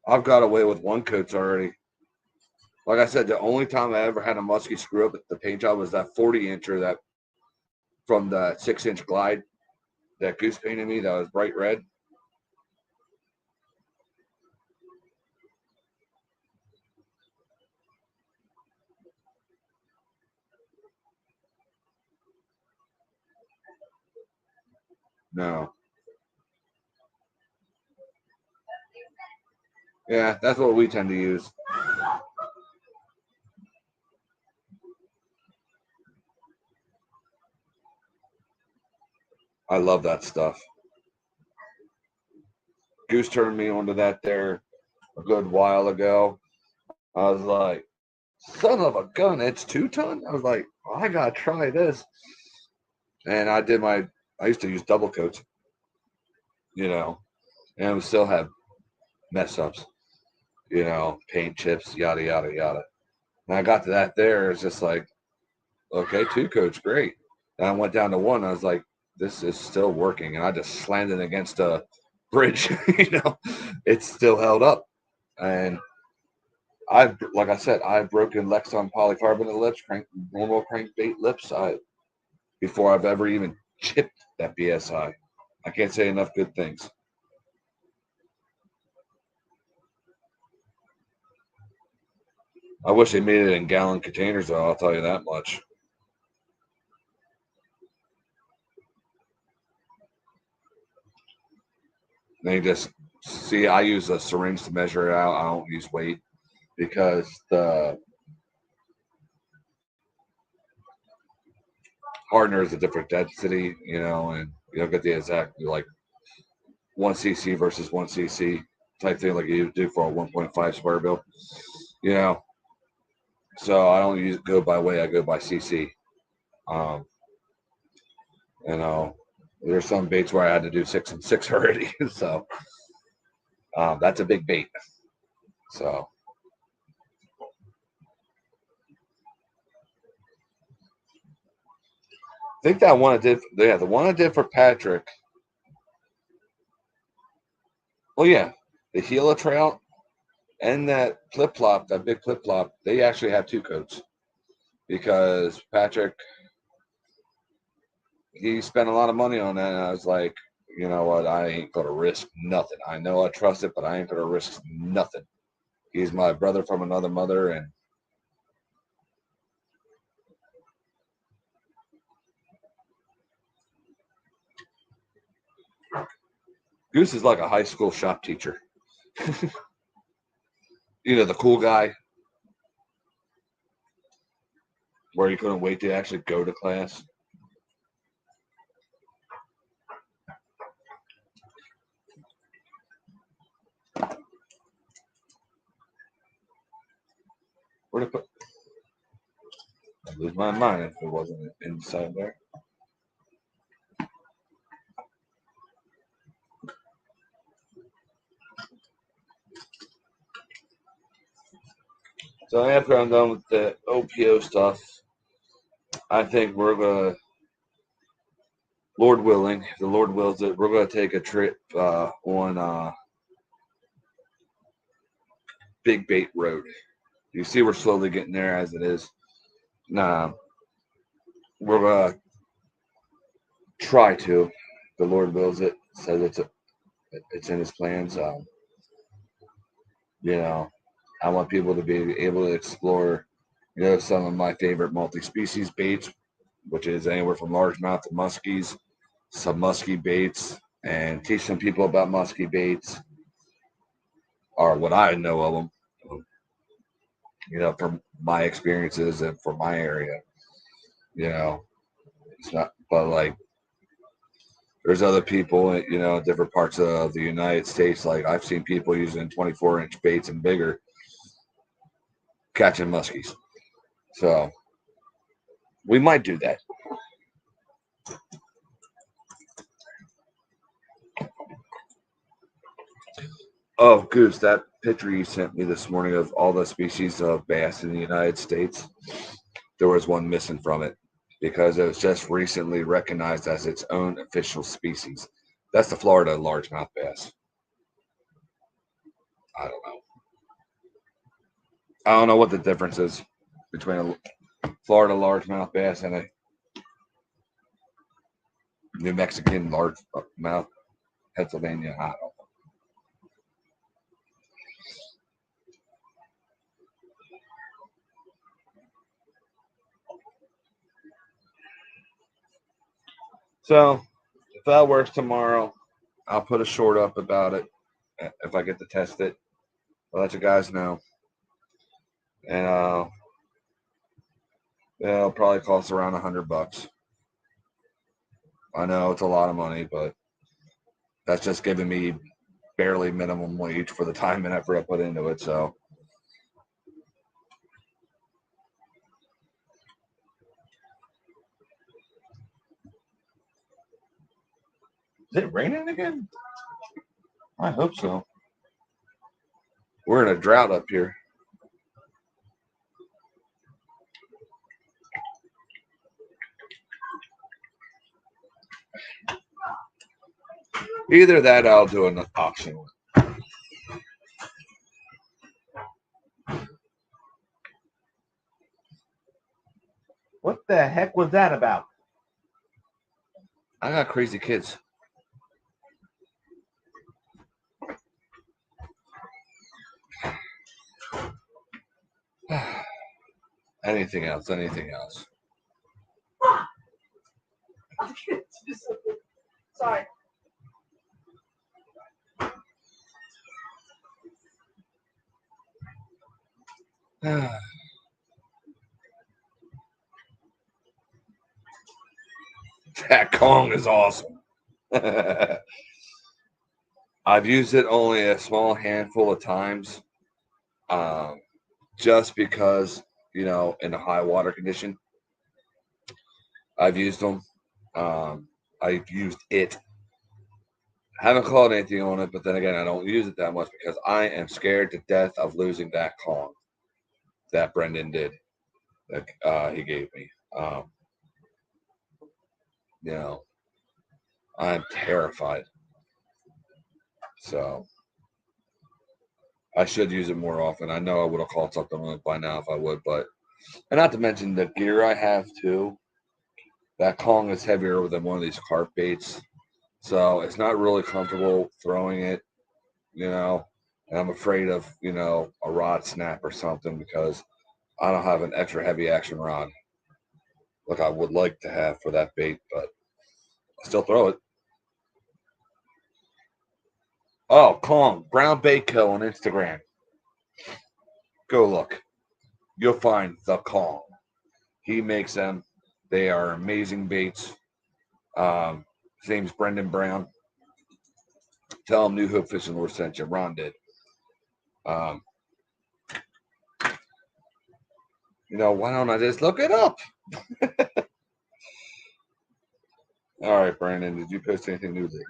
I've got away with 1 coats already. Like I said, the only time I ever had a muskie screw up at the paint job was that 40 incher that from the 6 inch glide that Goose painted me that was bright red. No. Yeah, that's what we tend to use. I love that stuff. Goose turned me onto that there a good while ago. I was like, son of a gun, it's 2 ton? I was like, oh, I gotta try this. And I used to use double coats, and it would still have mess ups, paint chips, yada, yada, yada. And I got to that there, it's just like, okay, 2 coats, great. And I went down to 1. I was like, this is still working. And I just slammed it against a bridge, it still held up. And like I said, I've broken Lexan polycarbonate lips, normal crankbait lips, before I've ever even chipped that BSI. I can't say enough good things. I wish they made it in gallon containers, though. I'll tell you that much. They just see. I use a syringe to measure it out. I don't use weight because the hardener is a different density, and you don't get the exact like 1 cc versus 1 cc type thing like you do for a 1.5 square bill. You know, so I don't go by weight. I go by cc. Um, you know, there's some baits where I had to do 6 and 6 already. So that's a big bait. So I think that one I did. Yeah, the one I did for Patrick. Well, yeah, the Gila trout and that flip flop, that big flip flop, they actually have 2 coats because Patrick he spent a lot of money on that, and I was like, you know what, I ain't gonna risk nothing. I know I trust it, but I ain't gonna risk nothing. He's my brother from another mother, and Goose is like a high school shop teacher. The cool guy. where you couldn't wait to actually go to class. Where to put? I'd lose my mind if it wasn't inside there. So after I'm done with the OPO stuff, I think we're gonna, Lord willing, if the Lord wills it, we're gonna take a trip on Big Bait Road. You see, we're slowly getting there as it is. Nah, we're gonna try to. The Lord wills it. Says it's in His plans. You know, I want people to be able to explore, some of my favorite multi-species baits, which is anywhere from largemouth to muskies, some muskie baits, and teach some people about muskie baits, or what I know of them. From my experiences and from my area. It's not, but like there's other people, different parts of the United States. Like I've seen people using 24-inch baits and bigger catching muskies. So we might do that. Oh, Goose, that picture you sent me this morning of all the species of bass in the United States, there was one missing from it because it was just recently recognized as its own official species. That's the Florida largemouth bass. I don't know. I don't know what the difference is between a Florida largemouth bass and a New Mexican largemouth, Pennsylvania. I don't know. So if that works tomorrow, I'll put a short up about it. If I get to test it, I'll let you guys know. And it'll probably cost around $100. I know it's a lot of money, but that's just giving me barely minimum wage for the time and effort I put into it. So is it raining again? I hope so. We're in a drought up here. Either that, or I'll do an auction. What the heck was that about? I got crazy kids. Anything else? Anything else? Sorry. That Kong is awesome. I've used it only a small handful of times, just because, in a high water condition, I've used them. I've used it. Haven't caught anything on it, but then again, I don't use it that much because I am scared to death of losing that Kong that Brendan did. That he gave me. I'm terrified. So I should use it more often. I know I would have caught something on it by now if I would, and not to mention the gear I have too. That Kong is heavier than one of these carp baits, so it's not really comfortable throwing it, and I'm afraid of, a rod snap or something because I don't have an extra heavy action rod like I would like to have for that bait, but I still throw it. Oh, Kong, Brown Bait Co. on Instagram. Go look. You'll find the Kong. He makes them. They are amazing baits. His name's Brendan Brown. Tell him New Hope Fishing Lure sent you. Ron did. Um, why don't I just look it up? All right, Brandon, did you post anything new lately?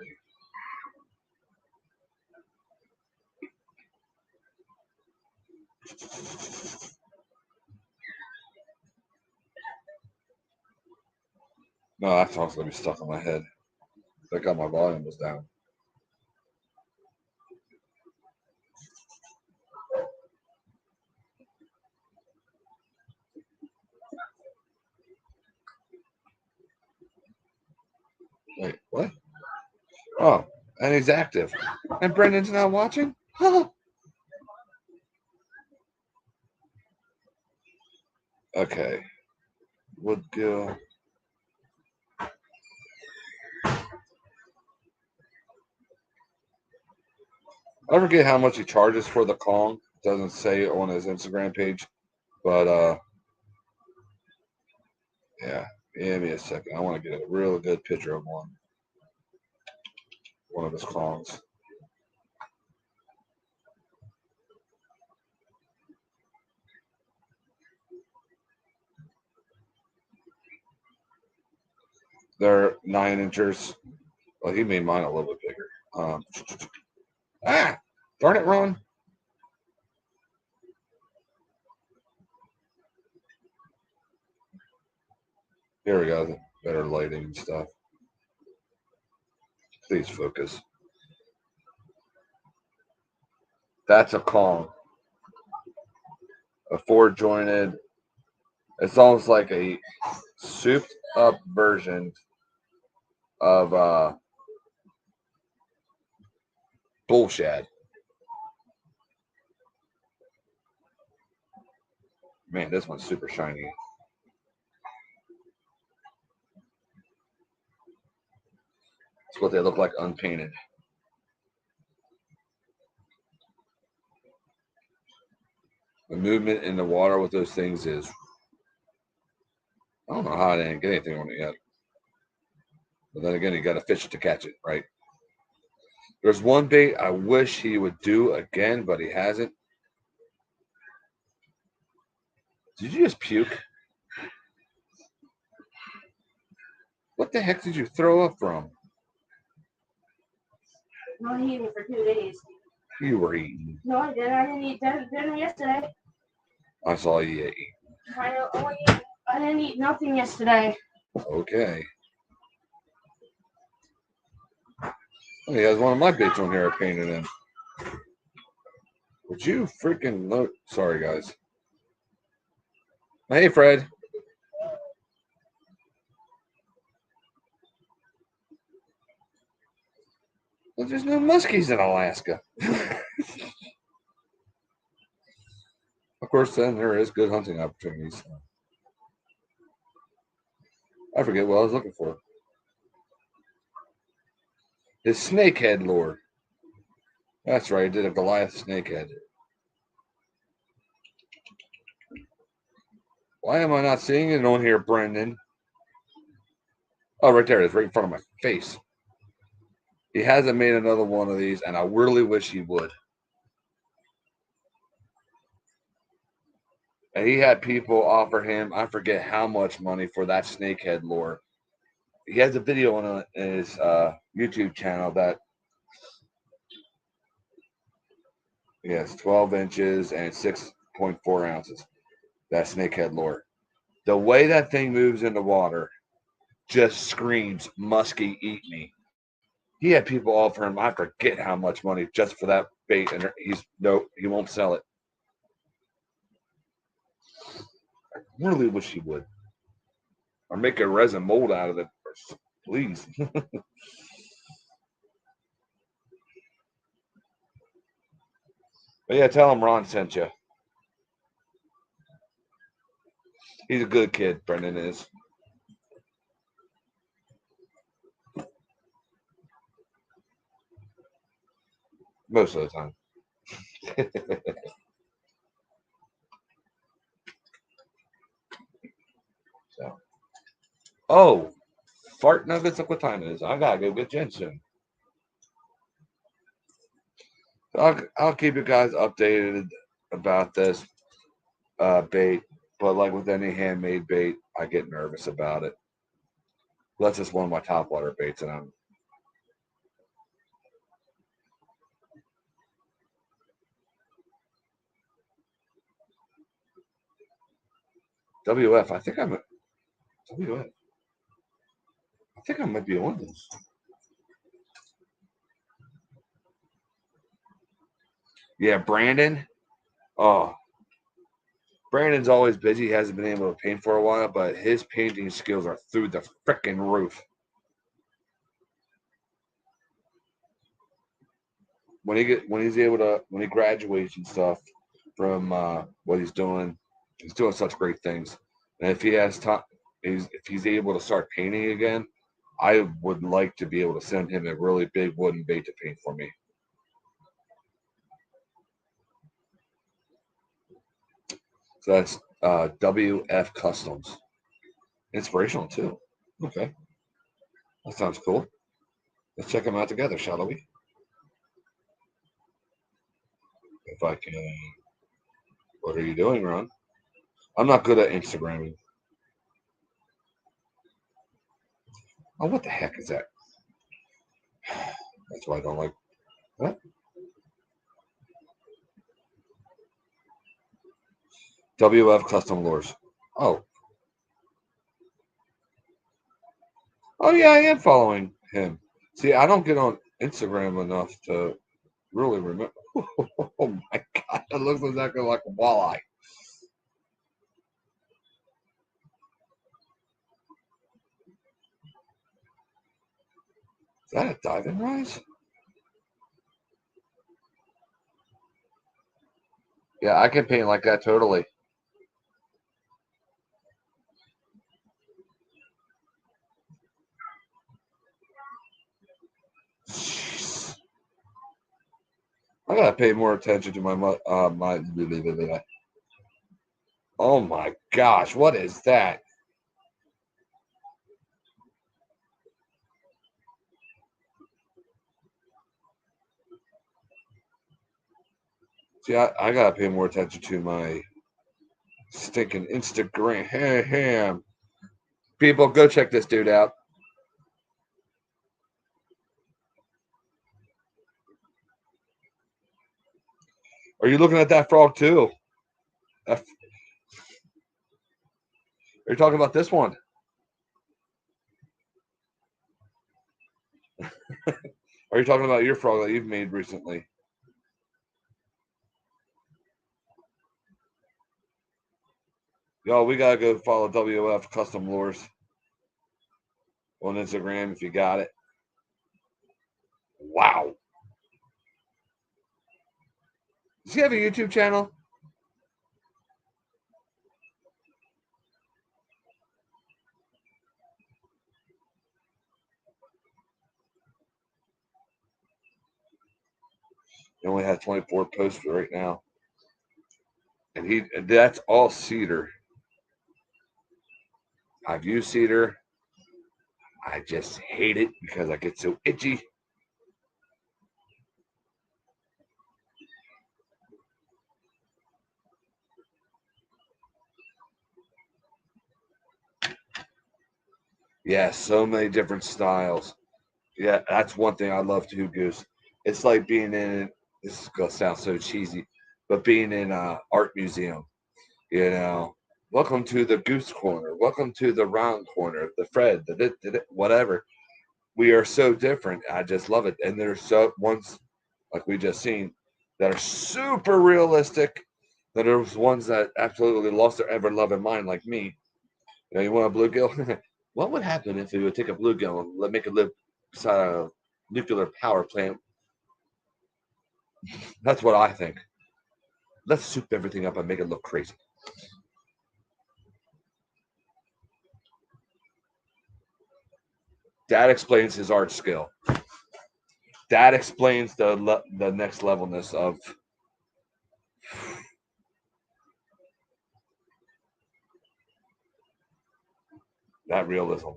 No, that song's gonna be stuck in my head. I got my volume was down. Wait, what? Oh, and he's active. And Brendan's not watching? Okay. Woodgill. I forget how much he charges for the Kong. It doesn't say on his Instagram page. But yeah. Give me a second. I want to get a real good picture of one. One of his Kongs. They're 9-inchers. Well, he made mine a little bit bigger. Darn it, Ron. Here we go. Better lighting and stuff. Please focus. That's a Kong. A 4-jointed. It's almost like a souped up version of bull shad. Man, this one's super shiny. That's what they look like unpainted. The movement in the water with those things is... I don't know how I didn't get anything on it yet. But then again, you got to fish to catch it, right? There's one bait I wish he would do again, but he hasn't. Did you just puke? What the heck did you throw up from? No, I eating for 2 days. You were eating. No, I didn't. I didn't eat dinner yesterday. I saw you eat. I didn't eat nothing yesterday. Okay. Oh, he has one of my baits on here I painted in. Would you freaking look? Sorry, guys. Hey, Fred. Well, there's no muskies in Alaska. Of course, then there is good hunting opportunities. I forget what I was looking for. His snakehead lure. That's right, I did a Goliath snakehead. Why am I not seeing it on here, Brendan? Oh, right there it is, right in front of my face. He hasn't made another one of these, and I really wish he would. And he had people offer him, I forget how much money for that snakehead lure. He has a video on his YouTube channel that he has 12 inches and 6.4 ounces. That snakehead lure. The way that thing moves in the water just screams, Muskie, eat me. He had people offer him, I forget how much money just for that bait, and he won't sell it. I really wish he would. Or make a resin mold out of it, please. But yeah, tell him Ron sent you. He's a good kid, Brendan is. Most of the time. So, oh, fart nuggets. Look what time it is. I gotta go get Jen soon. I'll keep you guys updated about this bait, but like with any handmade bait, I get nervous about it. That's just one of my top water baits, and I'm WF. I think I'm WF. I think I might be on this. Yeah, Brandon. Oh, Brandon's always busy. He hasn't been able to paint for a while, but his painting skills are through the freaking roof. When he graduates and stuff from what he's doing such great things. And if he has time, if he's able to start painting again, I would like to be able to send him a really big wooden bait to paint for me. So that's WF Customs. Inspirational too. Okay. That sounds cool. Let's check them out together, shall we? If I can. What are you doing, Ron? I'm not good at Instagramming. Oh, what the heck is that? That's why I don't like. What? WF Custom Lures. Oh. Oh, yeah, I am following him. See, I don't get on Instagram enough to really remember. Oh, my God. It looks exactly like a walleye. Is that a diving rise? Yeah, I can paint like that totally. Jeez. I gotta pay more attention to my my. Oh my gosh, what is that? See, I gotta pay more attention to my stinking Instagram. Hey, people, go check this dude out. Are you looking at that frog too? Are you talking about this one? Are you talking about your frog that you've made recently? Y'all, we gotta go follow WF Custom Lures on Instagram if you got it. Wow. Does he have a YouTube channel? He only has 24 posts right now. And that's all cedar. I've used cedar. I just hate it because I get so itchy. Yeah, so many different styles. Yeah, that's one thing I love too, Goose. It's like being in, this is gonna sound so cheesy, but being in an art museum, you know. Welcome to the Goose Corner. Welcome to the Round Corner, the Fred, whatever. We are so different. I just love it. And there's so ones like we just seen that are super realistic. Then there's ones that absolutely lost their ever loving mind, like me. You know, you want a bluegill? What would happen if we would take a bluegill and make it live beside a nuclear power plant? That's what I think. Let's soup everything up and make it look crazy. That explains his art skill. That explains the next levelness of. that realism.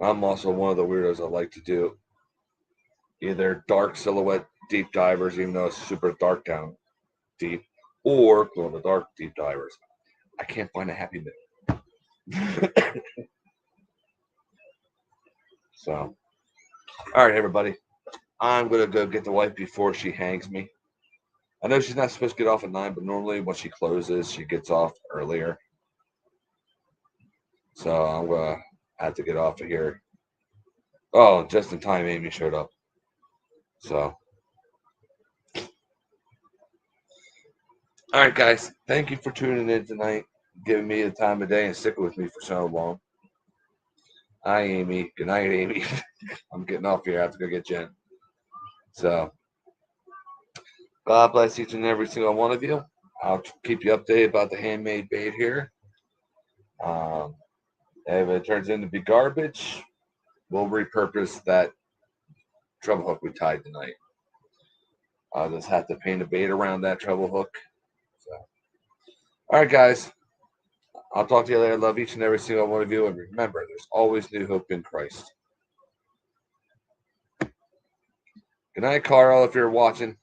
I'm also one of the weirdos that like to do either dark silhouette deep divers, even though it's super dark down deep, or glow in the dark deep divers. I can't find a happy middle. So, all right, everybody. I'm going to go get the wife before she hangs me. I know she's not supposed to get off at 9, but normally when she closes, she gets off earlier. So I'm going to have to get off of here. Oh, just in time, Amy showed up. So, all right, guys. Thank you for tuning in tonight, giving me the time of day and sticking with me for so long. Hi, Amy. Good night, Amy. I'm getting off here. I have to go get Jen. So, God bless each and every single one of you. I'll keep you updated about the handmade bait here. If it turns into be garbage, we'll repurpose that treble hook we tied tonight. I'll just have to paint a bait around that treble hook. So, all right, guys. I'll talk to you later. Love each and every single one of you. And remember, there's always new hope in Christ. Good night, Carl, if you're watching.